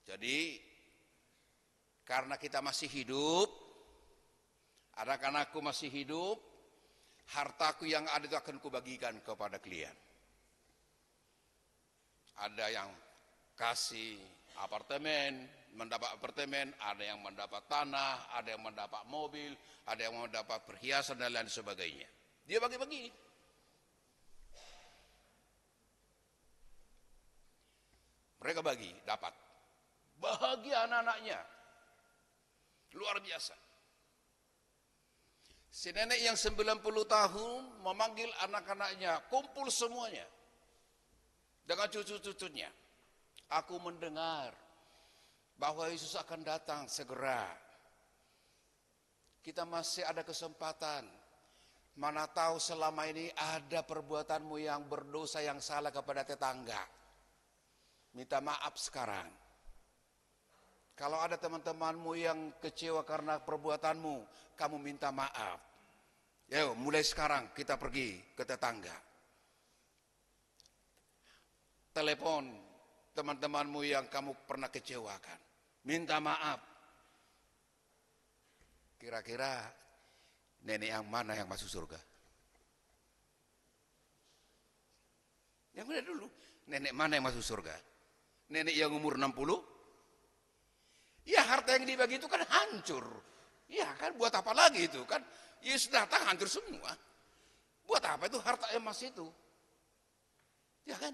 Jadi, karena kita masih hidup, anak-anakku masih hidup, hartaku yang ada itu akan kubagikan kepada kalian. Ada yang kasih apartemen, mendapat apartemen, ada yang mendapat tanah, ada yang mendapat mobil, ada yang mendapat perhiasan dan lain sebagainya. Dia bagi-bagi. Mereka bagi, dapat. Bahagia anak-anaknya. Luar biasa. Si nenek yang 90 tahun memanggil anak-anaknya, kumpul semuanya. Dengan cucu-cucunya. Aku mendengar bahwa Yesus akan datang segera. Kita masih ada kesempatan. Mana tahu selama ini ada perbuatanmu yang berdosa, yang salah kepada tetangga. Minta maaf sekarang. Kalau ada teman-temanmu yang kecewa karena perbuatanmu, kamu minta maaf. Ya, mulai sekarang kita pergi ke tetangga. Telepon teman-temanmu yang kamu pernah kecewakan. Minta maaf. Kira-kira nenek yang mana yang masuk surga? Yang mana dulu? Nenek mana yang masuk surga? Nenek yang umur 60? Ya, harta yang dibagi itu kan hancur. Ya kan, buat apa lagi itu kan? Yesus datang hancur semua. Buat apa itu harta emas itu? Ya kan?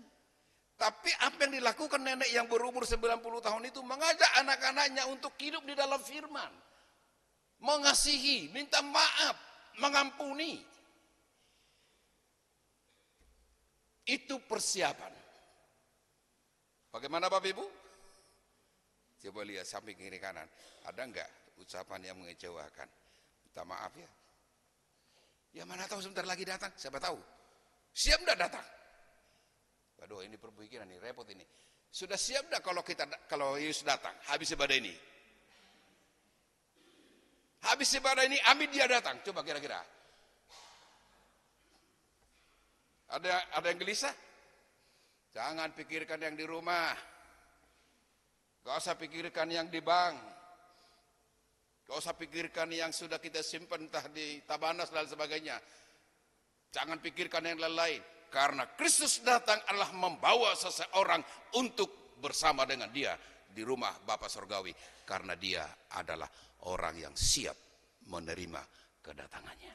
Tapi apa yang dilakukan nenek yang berumur 90 tahun itu mengajak anak-anaknya untuk hidup di dalam firman. Mengasihi, minta maaf, mengampuni. Itu persiapan. Bagaimana Bapak Ibu? Coba lihat samping kiri kanan. Ada enggak ucapan yang mengecewakan? Minta maaf ya. Ya mana tahu sebentar lagi datang, siapa tahu. Siap enggak datang? Waduh, ini perpikiran nih, repot ini. Sudah siap enggak kalau Yesus datang, habis ibadah ini? Habis ibadah ini, amin dia datang. Coba kira-kira. Ada yang gelisah? Jangan pikirkan yang di rumah. Gak usah pikirkan yang di bank. Gak usah pikirkan yang sudah kita simpan entah di Tabanas dan sebagainya. Jangan pikirkan yang lain-lain. Karena Kristus datang adalah membawa seseorang untuk bersama dengan dia di rumah Bapa Surgawi. Karena dia adalah orang yang siap menerima kedatangannya.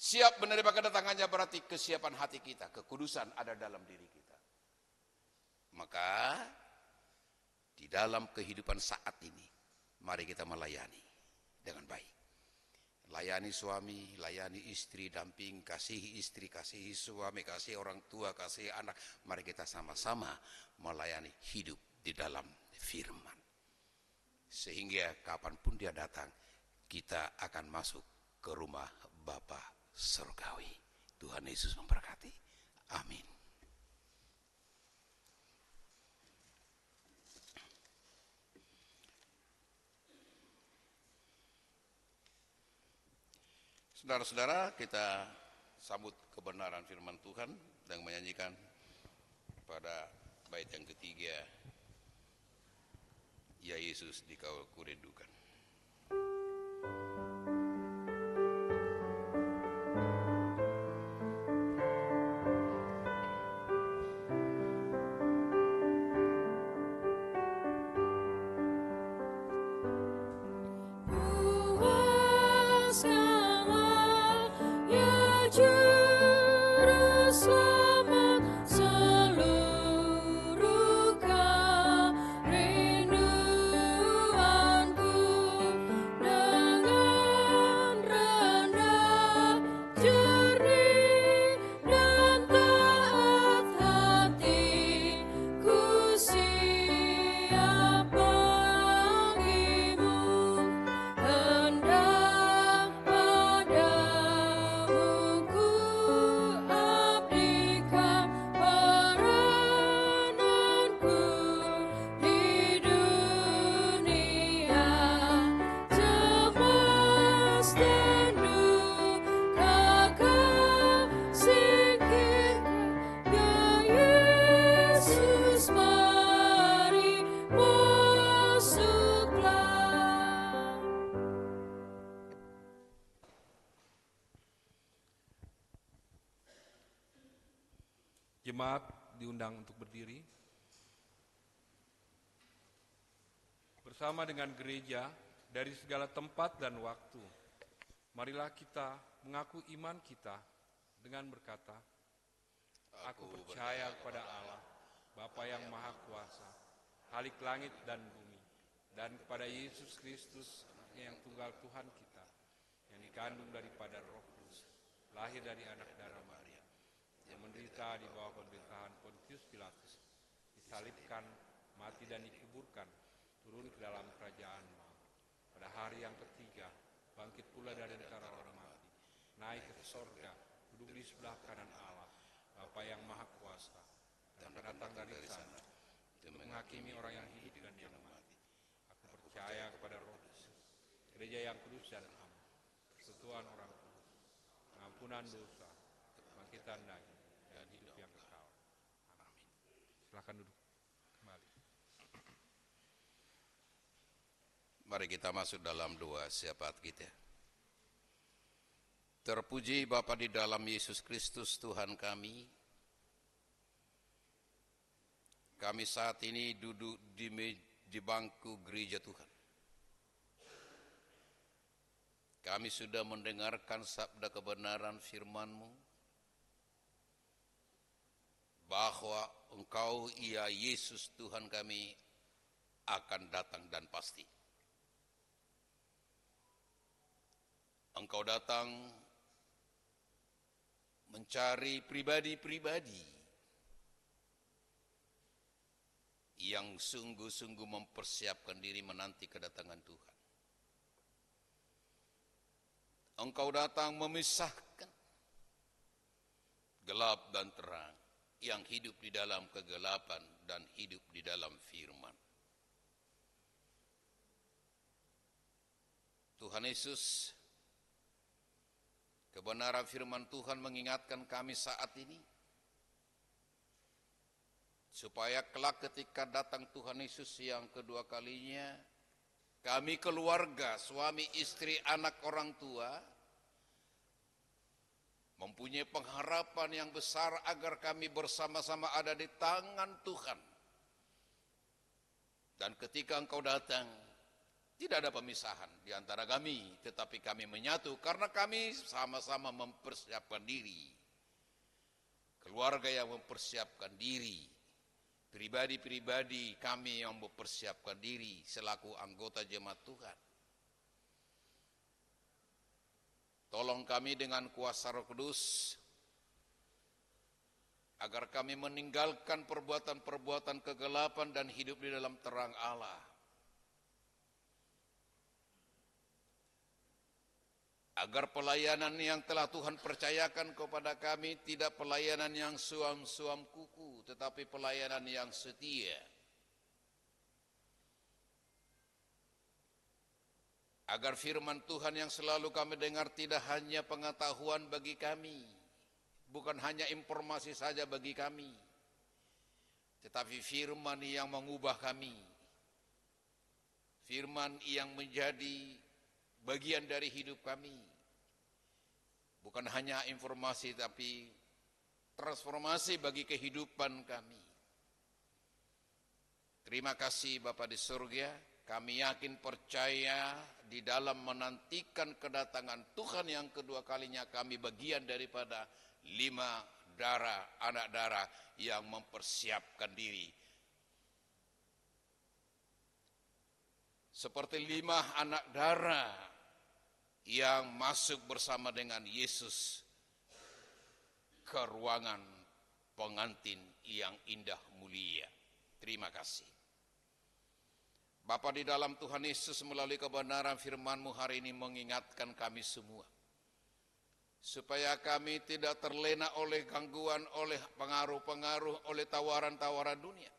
Siap menerima kedatangannya berarti kesiapan hati kita, kekudusan ada dalam diri kita. Maka di dalam kehidupan saat ini, mari kita melayani dengan baik. Layani suami, layani istri, damping, kasihi istri, kasihi suami, kasihi orang tua, kasihi anak. Mari kita sama-sama melayani hidup di dalam firman. Sehingga kapanpun dia datang, kita akan masuk ke rumah Bapa Surgawi. Tuhan Yesus memberkati. Amin. Saudara-saudara, kita sambut kebenaran firman Tuhan dan menyanyikan pada bait yang ketiga, Ya Yesus dikau kurindukan. Rinduanku dengan Jemaat diundang untuk berdiri. Bersama dengan gereja dari segala tempat dan waktu, marilah kita mengaku iman kita dengan berkata, Aku percaya kepada Allah, Bapa yang Maha Kuasa, Khalik langit dan bumi, dan kepada Yesus Kristus yang tunggal Tuhan kita, yang dikandung daripada Roh Kudus, lahir dari anak darah Maria, yang menderita di bawah pemerintahan Pontius Pilatus, disalibkan, mati dan dikuburkan, turun ke dalam kerajaan maut. Pada hari yang ketiga, bangkit pula dari antara orang mati, naik ke sorga, duduk di sebelah kanan Allah, Bapa yang Maha Kuasa, dan akan datang dari sana untuk menghakimi orang yang hidup dan yang mati. Aku percaya kepada Roh Kudus, gereja yang kudus dan am, persekutuan orang kudus, pengampunan dosa, kebangkitan daging, dan hidup yang kekal. Amin. Silakan duduk kembali. Mari kita masuk dalam doa syafaat kita. Terpuji Bapa di dalam Yesus Kristus Tuhan kami. Kami saat ini duduk di bangku gereja Tuhan. Kami sudah mendengarkan sabda kebenaran firman-Mu, bahwa Engkau, ya Yesus Tuhan kami, akan datang dan pasti. Engkau datang mencari pribadi-pribadi yang sungguh-sungguh mempersiapkan diri menanti kedatangan Tuhan. Engkau datang memisahkan gelap dan terang, yang hidup di dalam kegelapan dan hidup di dalam firman. Tuhan Yesus, kebenaran firman Tuhan mengingatkan kami saat ini, supaya kelak ketika datang Tuhan Yesus yang kedua kalinya, kami keluarga, suami, istri, anak, orang tua, mempunyai pengharapan yang besar agar kami bersama-sama ada di tangan Tuhan. Dan ketika Engkau datang, tidak ada pemisahan di antara kami, tetapi kami menyatu karena kami sama-sama mempersiapkan diri. Keluarga yang mempersiapkan diri, pribadi-pribadi kami yang mempersiapkan diri selaku anggota jemaat Tuhan. Tolong kami dengan kuasa Roh Kudus, agar kami meninggalkan perbuatan-perbuatan kegelapan dan hidup di dalam terang Allah. Agar pelayanan yang telah Tuhan percayakan kepada kami tidak pelayanan yang suam-suam kuku, tetapi pelayanan yang setia. Agar firman Tuhan yang selalu kami dengar tidak hanya pengetahuan bagi kami, bukan hanya informasi saja bagi kami, tetapi firman yang mengubah kami, firman yang menjadi bagian dari hidup kami. Bukan hanya informasi, tapi transformasi bagi kehidupan kami. Terima kasih Bapa di surga, kami yakin percaya di dalam menantikan kedatangan Tuhan yang kedua kalinya, kami bagian daripada 5 darah, anak darah yang mempersiapkan diri. Seperti 5 anak darah yang masuk bersama dengan Yesus ke ruangan pengantin yang indah mulia. Terima kasih. Bapa di dalam Tuhan Yesus, melalui kebenaran firman-Mu hari ini mengingatkan kami semua, supaya kami tidak terlena oleh gangguan, oleh pengaruh-pengaruh, oleh tawaran-tawaran dunia,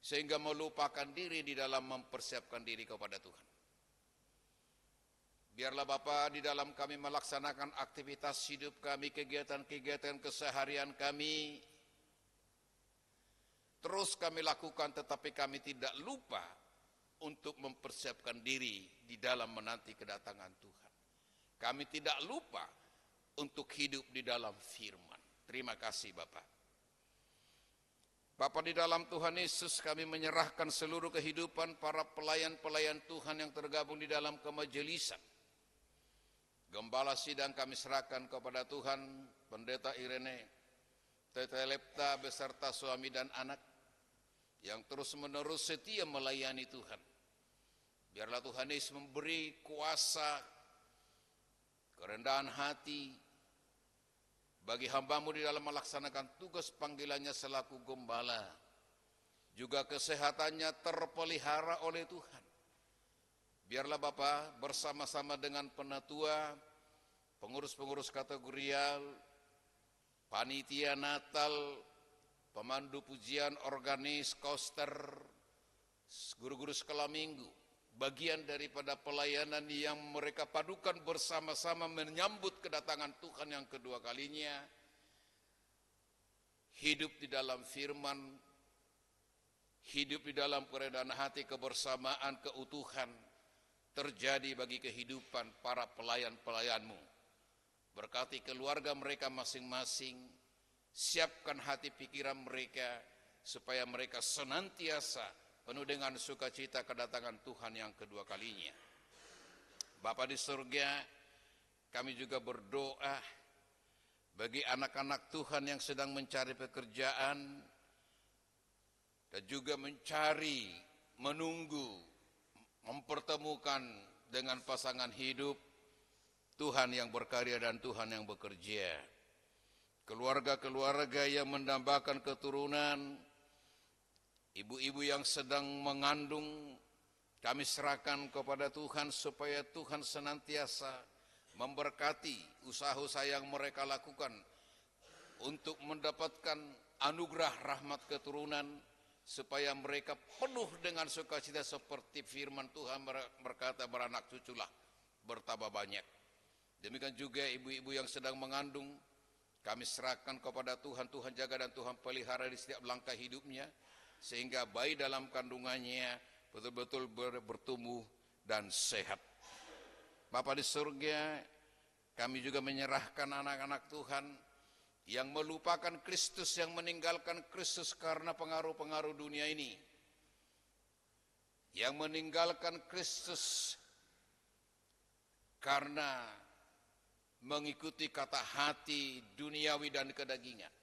sehingga melupakan diri di dalam mempersiapkan diri kepada Tuhan. Biarlah Bapa di dalam kami melaksanakan aktivitas hidup kami, kegiatan-kegiatan keseharian kami, terus kami lakukan, tetapi kami tidak lupa untuk mempersiapkan diri di dalam menanti kedatangan Tuhan. Kami tidak lupa untuk hidup di dalam firman. Terima kasih Bapak. Bapak, di dalam Tuhan Yesus kami menyerahkan seluruh kehidupan para pelayan-pelayan Tuhan yang tergabung di dalam kemajelisan. Gembala sidang kami serahkan kepada Tuhan, Pendeta Irene, Tete Lepta beserta suami dan anak yang terus-menerus setia melayani Tuhan. Biarlah Tuhan Yesus memberi kuasa, kerendahan hati bagi hamba-Mu di dalam melaksanakan tugas panggilannya selaku gembala. Juga kesehatannya terpelihara oleh Tuhan. Biarlah Bapak bersama-sama dengan penatua, pengurus-pengurus kategorial, panitia Natal, pemandu pujian, organis, koster, guru-guru sekolah minggu, bagian daripada pelayanan yang mereka padukan bersama-sama menyambut kedatangan Tuhan yang kedua kalinya, hidup di dalam firman, hidup di dalam kerendahan hati, kebersamaan, keutuhan, terjadi bagi kehidupan para pelayan-pelayan-Mu. Berkati keluarga mereka masing-masing, siapkan hati pikiran mereka, supaya mereka senantiasa penuh dengan sukacita kedatangan Tuhan yang kedua kalinya. Bapa di surga, kami juga berdoa bagi anak-anak Tuhan yang sedang mencari pekerjaan, dan juga mencari, menunggu, mempertemukan dengan pasangan hidup, Tuhan yang berkarya dan Tuhan yang bekerja. Keluarga-keluarga yang mendambakan keturunan, ibu-ibu yang sedang mengandung, kami serahkan kepada Tuhan supaya Tuhan senantiasa memberkati usaha-usaha yang mereka lakukan untuk mendapatkan anugerah rahmat keturunan, supaya mereka penuh dengan sukacita seperti firman Tuhan berkata, beranak cuculah bertambah banyak. Demikian juga ibu-ibu yang sedang mengandung, kami serahkan kepada Tuhan, Tuhan jaga dan Tuhan pelihara di setiap langkah hidupnya, sehingga bayi dalam kandungannya betul-betul bertumbuh dan sehat. Bapa di surga, kami juga menyerahkan anak-anak Tuhan yang melupakan Kristus, yang meninggalkan Kristus karena pengaruh-pengaruh dunia ini, yang meninggalkan Kristus karena mengikuti kata hati duniawi dan kedagingan.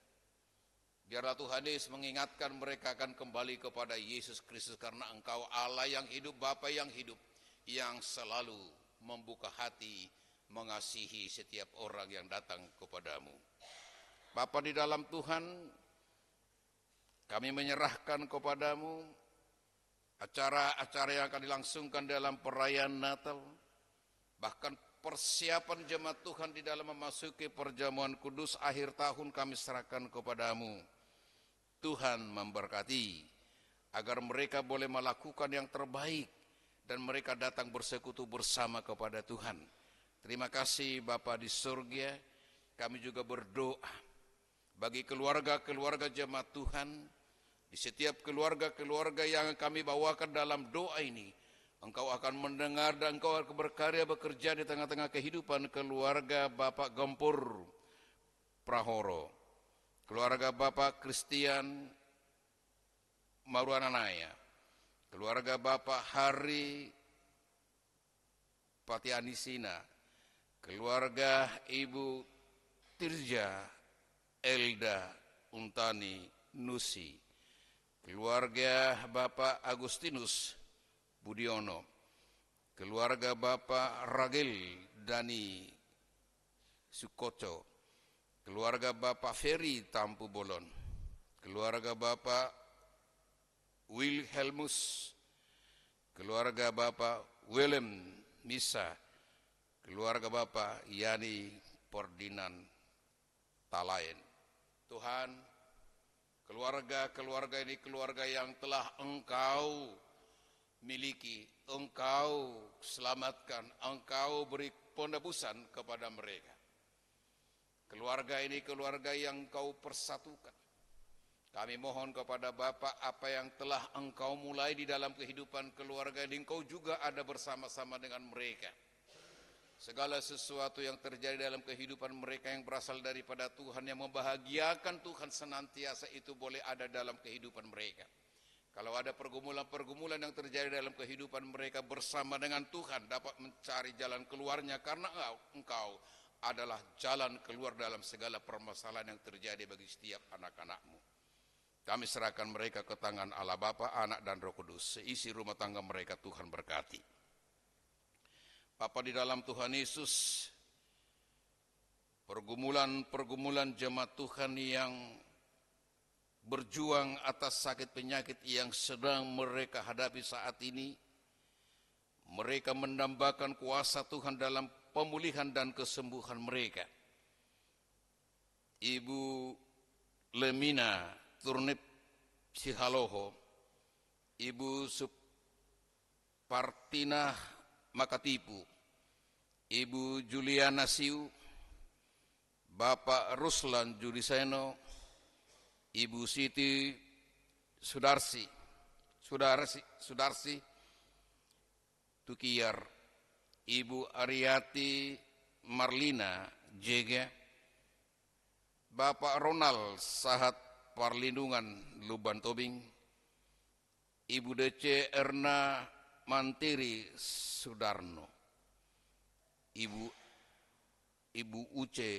Biarlah Tuhan Yesus mengingatkan mereka akan kembali kepada Yesus Kristus, karena Engkau Allah yang hidup, Bapa yang hidup, yang selalu membuka hati, mengasihi setiap orang yang datang kepadamu. Bapa di dalam Tuhan, kami menyerahkan kepadamu acara-acara yang akan dilangsungkan dalam perayaan Natal, bahkan persiapan jemaat Tuhan di dalam memasuki perjamuan kudus akhir tahun kami serahkan kepadamu. Tuhan memberkati agar mereka boleh melakukan yang terbaik dan mereka datang bersekutu bersama kepada Tuhan. Terima kasih Bapa di surga. Kami juga berdoa bagi keluarga-keluarga jemaat Tuhan, di setiap keluarga-keluarga yang kami bawakan dalam doa ini, Engkau akan mendengar dan Engkau akan berkarya bekerja di tengah-tengah kehidupan keluarga Bapak Gempur Prahoro, keluarga Bapak Christian Maruananaya, keluarga Bapak Hari Patianisina, keluarga Ibu Tirja Elda Untani Nusi, keluarga Bapak Agustinus Budiono, keluarga Bapak Ragil Dani Sukoco, keluarga Bapak Ferry Tampu Bolon, keluarga Bapak Wilhelmus, keluarga Bapak Willem Misa, keluarga Bapak Yani Pordinan Talaen. Tuhan, keluarga-keluarga ini keluarga yang telah Engkau miliki, Engkau selamatkan, Engkau beri penebusan kepada mereka. Keluarga ini keluarga yang Engkau persatukan. Kami mohon kepada Bapa, apa yang telah Engkau mulai di dalam kehidupan keluarga ini, Engkau juga ada bersama-sama dengan mereka. segala sesuatu yang terjadi dalam kehidupan mereka yang berasal daripada Tuhan, yang membahagiakan Tuhan senantiasa itu boleh ada dalam kehidupan mereka. Kalau ada pergumulan-pergumulan yang terjadi dalam kehidupan mereka, bersama dengan Tuhan dapat mencari jalan keluarnya, karena Engkau adalah jalan keluar dalam segala permasalahan yang terjadi bagi setiap anak-anak-Mu. Kami serahkan mereka ke tangan Allah Bapa, Anak, dan Roh Kudus. Seisi rumah tangga mereka Tuhan berkati. Bapa di dalam Tuhan Yesus, pergumulan jemaat Tuhan yang berjuang atas sakit penyakit yang sedang mereka hadapi saat ini, mereka mendambakan kuasa Tuhan dalam pemulihan dan kesembuhan mereka. Ibu Lemina Turnip Sihaloho, Ibu Supartina Makatipu, Ibu Juliana Siu, Bapak Ruslan Judiseno, Ibu Siti Sudarsi Tukiyar, Ibu Ariati Marlina Jega, Bapak Ronald Sahat Parlindungan Luban Tobing, Ibu DC Erna Mantiri Sudarno, Ibu Uce,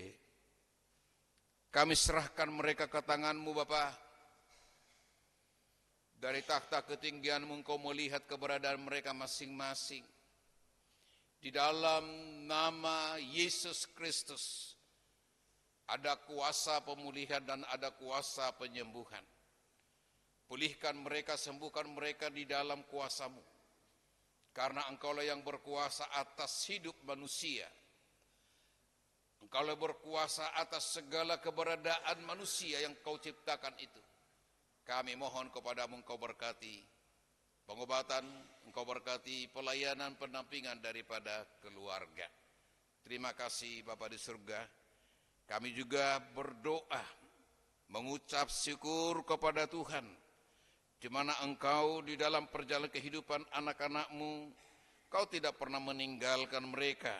kami serahkan mereka ke tangan-Mu Bapa. Dari takhta ketinggian-Mu Engkau melihat keberadaan mereka masing-masing. Di dalam nama Yesus Kristus ada kuasa pemulihan dan ada kuasa penyembuhan. Pulihkan mereka, sembuhkan mereka di dalam kuasa-Mu. Karena Engkaulah yang berkuasa atas hidup manusia. Engkaulah berkuasa atas segala keberadaan manusia yang Kau ciptakan itu. Kami mohon kepada-Mu Engkau berkati pengobatan, Engkau berkati pelayanan pendampingan daripada keluarga. Terima kasih Bapa di surga. Kami juga berdoa mengucap syukur kepada Tuhan, di mana Engkau di dalam perjalanan kehidupan anak-anak-Mu, Kau tidak pernah meninggalkan mereka.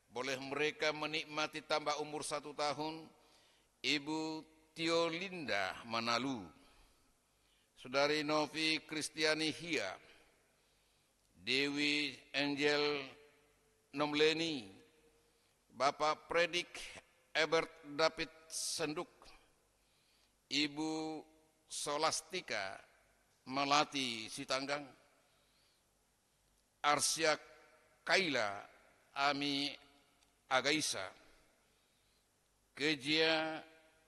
Boleh mereka menikmati tambah umur 1 tahun, Ibu Tio Linda Manalu, Saudari Novi Kristiani Hia, Dewi Angel Nomleni, Bapak Predik Ebert David Senduk, Ibu Solastika Melati Sitanggang, Arsya Kaila Ami Agaisa, Kejia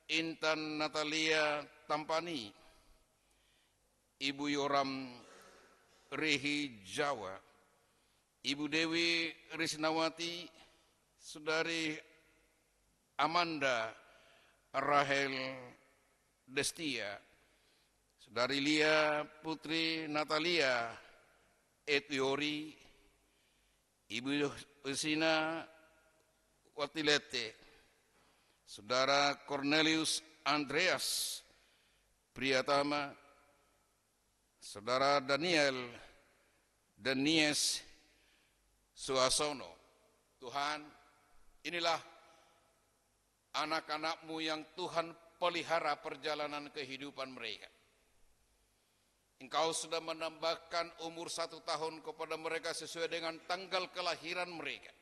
Intan Natalia Tampani, Ibu Yoram Rehi Jawa, Ibu Dewi Risnawati, Saudari Amanda Rahel Destia, Saudari Lia Putri Natalia Etiori, Ibu Usina Watilete, Saudara Cornelius Andreas Priyatama, Saudara Daniel Denies Suasono. Tuhan, inilah anak-anak-Mu yang Tuhan pelihara perjalanan kehidupan mereka. Engkau sudah menambahkan umur 1 tahun kepada mereka sesuai dengan tanggal kelahiran mereka.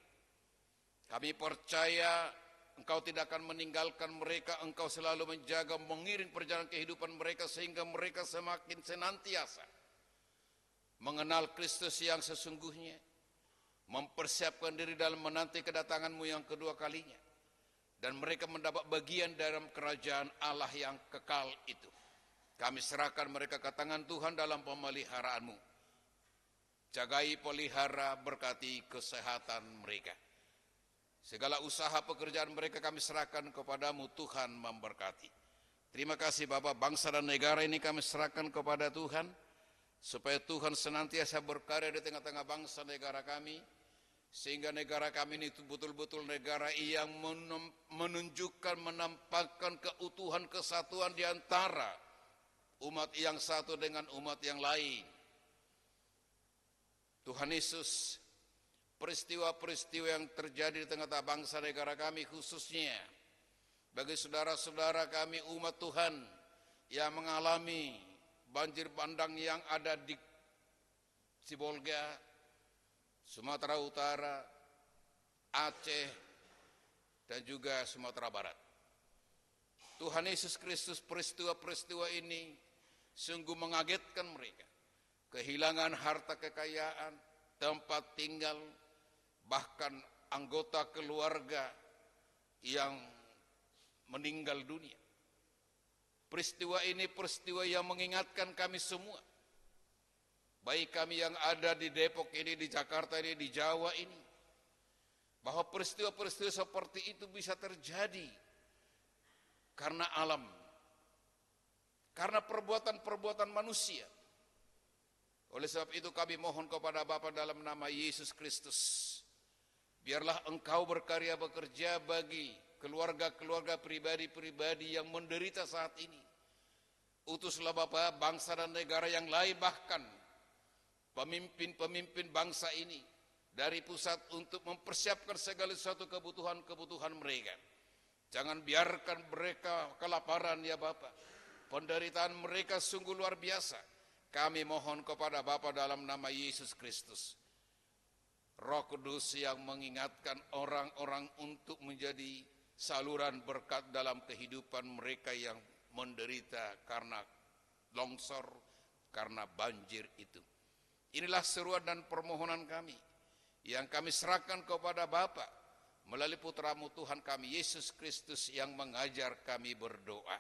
Kami percaya Engkau tidak akan meninggalkan mereka. Engkau selalu menjaga, mengiring perjalanan kehidupan mereka sehingga mereka semakin senantiasa mengenal Kristus yang sesungguhnya, mempersiapkan diri dalam menanti kedatangan-Mu yang kedua kalinya, dan mereka mendapat bagian dalam kerajaan Allah yang kekal itu. Kami serahkan mereka ke tangan Tuhan dalam pemeliharaan-Mu. Jagai, pelihara, berkati kesehatan mereka. Segala usaha pekerjaan mereka kami serahkan kepada-Mu, Tuhan memberkati. Terima kasih Bapak, bangsa dan negara ini kami serahkan kepada Tuhan, supaya Tuhan senantiasa berkarya di tengah-tengah bangsa negara kami, sehingga negara kami ini betul-betul negara yang menunjukkan, menampakkan keutuhan kesatuan di antara umat yang satu dengan umat yang lain. Tuhan Yesus, peristiwa-peristiwa yang terjadi di tengah-tengah bangsa negara kami, khususnya bagi saudara-saudara kami umat Tuhan yang mengalami banjir bandang yang ada di Sibolga, Sumatera Utara, Aceh, dan juga Sumatera Barat. Tuhan Yesus Kristus, peristiwa-peristiwa ini sungguh mengagetkan mereka. Kehilangan harta kekayaan, tempat tinggal, bahkan anggota keluarga yang meninggal dunia. Peristiwa ini peristiwa yang mengingatkan kami semua, baik kami yang ada di Depok ini, di Jakarta ini, di Jawa ini, bahwa peristiwa-peristiwa seperti itu bisa terjadi karena alam, karena perbuatan-perbuatan manusia. Oleh sebab itu kami mohon kepada Bapa dalam nama Yesus Kristus, biarlah Engkau berkarya bekerja bagi keluarga-keluarga pribadi-pribadi yang menderita saat ini. Utuslah Bapa bangsa dan negara yang lain, bahkan pemimpin-pemimpin bangsa ini dari pusat untuk mempersiapkan segala sesuatu kebutuhan-kebutuhan mereka. Jangan biarkan mereka kelaparan ya Bapa. Penderitaan mereka sungguh luar biasa. Kami mohon kepada Bapa dalam nama Yesus Kristus, Roh Kudus yang mengingatkan orang-orang untuk menjadi saluran berkat dalam kehidupan mereka yang menderita karena longsor, karena banjir itu. Inilah seruan dan permohonan kami yang kami serahkan kepada Bapa melalui putra-Mu Tuhan kami Yesus Kristus yang mengajar kami berdoa.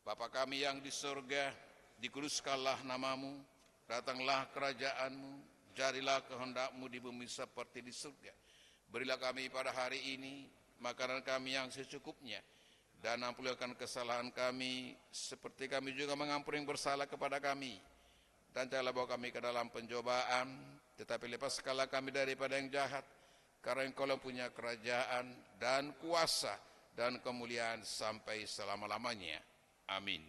Bapa kami yang di surga, dikuduskanlah namamu, datanglah kerajaan-Mu, jadilah kehendak-Mu di bumi seperti di surga. Berilah kami pada hari ini makanan kami yang secukupnya, dan ampunikan kesalahan kami seperti kami juga mengampuni yang bersalah kepada kami. Dan janganlah bawa kami ke dalam pencobaan, tetapi lepaskanlah kami daripada yang jahat, karena Engkau yang punya kerajaan dan kuasa dan kemuliaan sampai selama-lamanya. Amin.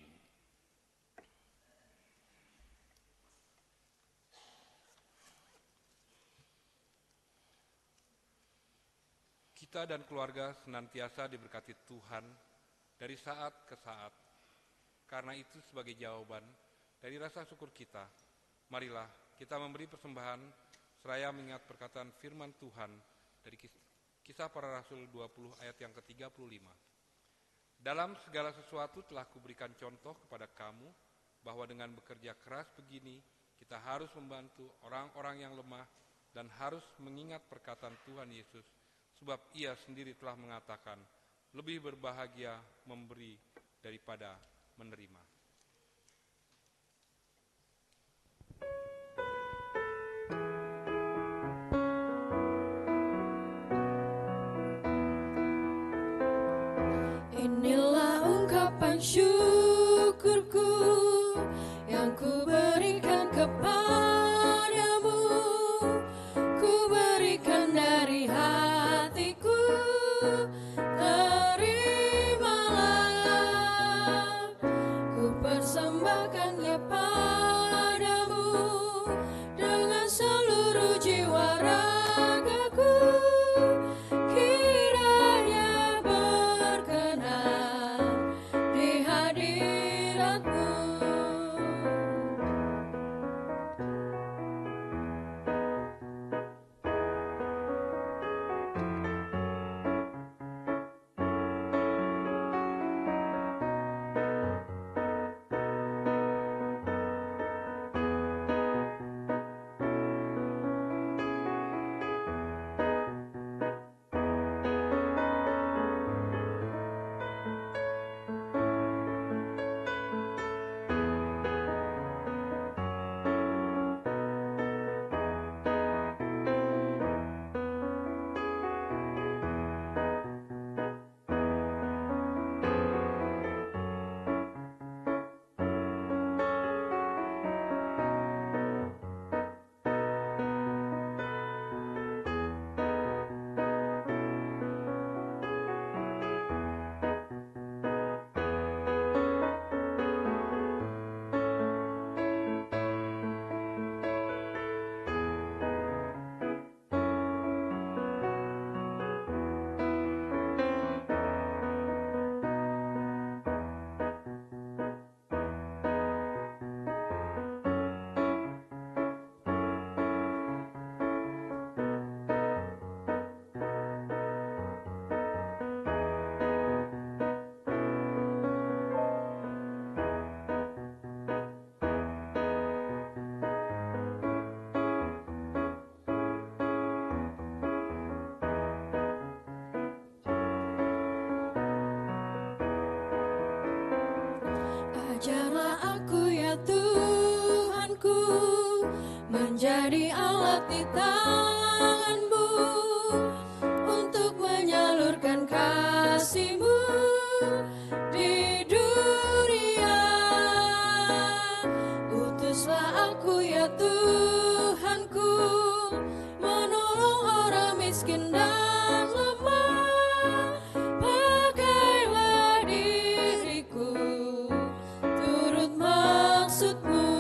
Kita dan keluarga senantiasa diberkati Tuhan dari saat ke saat. Karena itu sebagai jawaban dari rasa syukur kita, marilah kita memberi persembahan seraya mengingat perkataan firman Tuhan dari Kisah Para Rasul 20 ayat yang ke-35. Dalam segala sesuatu telah kuberikan contoh kepada kamu, bahwa dengan bekerja keras begini, kita harus membantu orang-orang yang lemah dan harus mengingat perkataan Tuhan Yesus, sebab Ia sendiri telah mengatakan, lebih berbahagia memberi daripada menerima. Inilah ungkapan syukurku yang ku berikan kepadamu, ku berikan dari hatiku, terimalah, ku persembahkannya padamu. aku menjadi alat di tanganmu untuk menyalurkan kasih-Mu di dunia. Utuslah aku ya Tuhanku, menolong orang miskin dan lemah. Pakailah diriku turut maksud-Mu.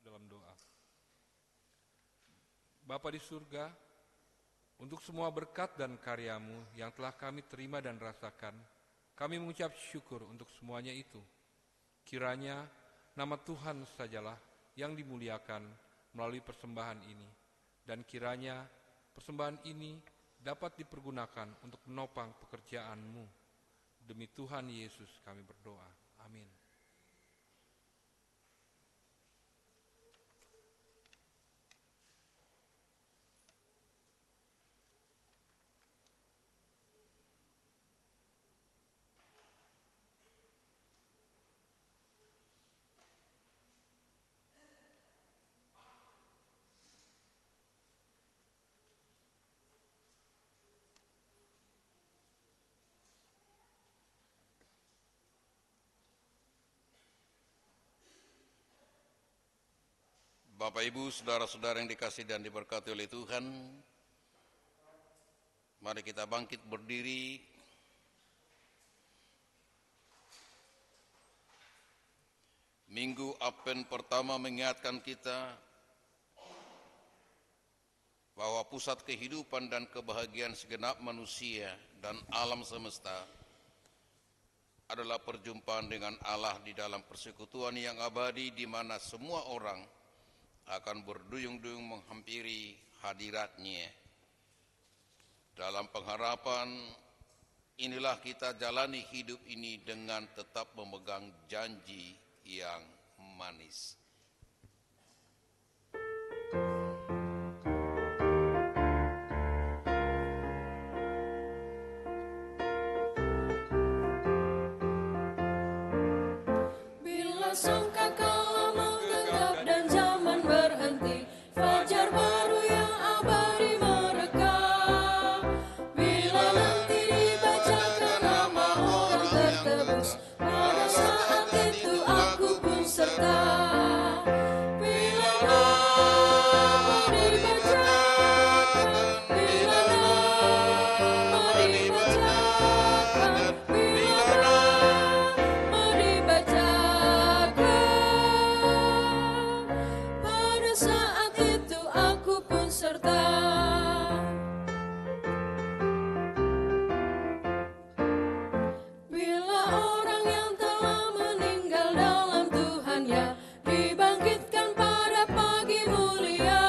Dalam doa. Bapa di surga, untuk semua berkat dan karya-Mu yang telah kami terima dan rasakan, kami mengucap syukur untuk semuanya itu. Kiranya nama Tuhan sajalah yang dimuliakan melalui persembahan ini, dan kiranya persembahan ini dapat dipergunakan untuk menopang pekerjaan-Mu. Demi Tuhan Yesus kami berdoa. Amin. Bapak, Ibu, saudara-saudara yang dikasihi dan diberkati oleh Tuhan, mari kita bangkit berdiri. Minggu Advent pertama mengingatkan kita bahwa pusat kehidupan dan kebahagiaan segenap manusia dan alam semesta adalah perjumpaan dengan Allah di dalam persekutuan yang abadi, di mana semua orang akan berduyung-duyung menghampiri hadirat-Nya. Dalam pengharapan inilah kita jalani hidup ini dengan tetap memegang janji yang manis. Bila sangkakala menganggap dan zaman berhenti, fajar baru yang abadi merekam. Bila nanti dibacakan nama orang tertebus, pada saat itu aku pun serta. Bila nama dibacakan, bila nama dibacakan, bila nama dibacakan, pada saat itu aku pun serta. Bila orang yang telah meninggal dalam Tuhannya dibangkitkan pada pagi mulia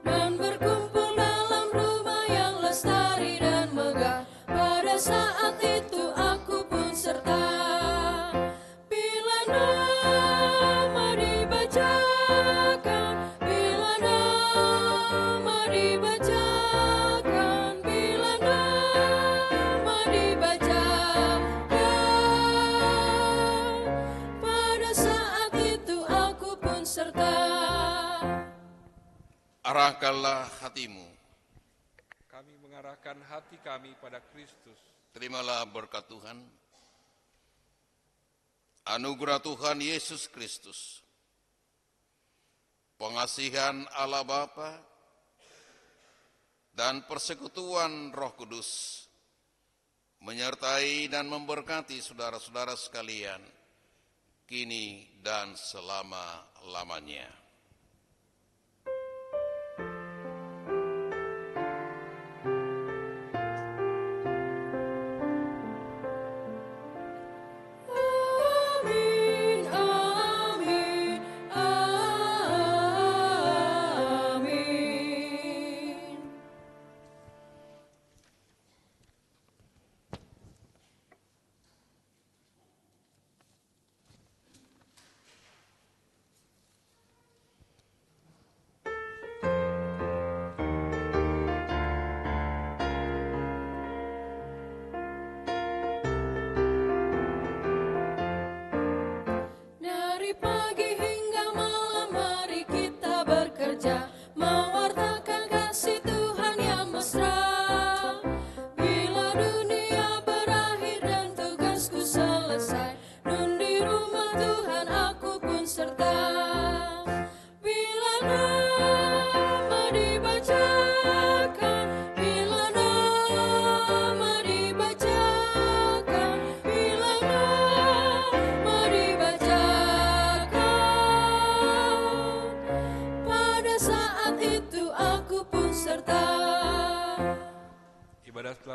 dan berkumpul dalam rumah yang lestari dan megah, pada saat itu aku pun serta. Bila nama dibacakan, bila nama dibacakan, bila nama dibacakan, pada saat itu aku pun serta. Arahkanlah hatimu, Kami mengarahkan hati kami pada Kristus. terimalah berkat Tuhan. Anugerah Tuhan Yesus Kristus, pengasihan Allah Bapa, dan persekutuan Roh Kudus menyertai dan memberkati saudara-saudara sekalian, kini dan selama-lamanya. Amin, amin, amin.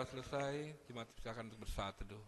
selesai, jemaat silakan untuk bersaat teduh.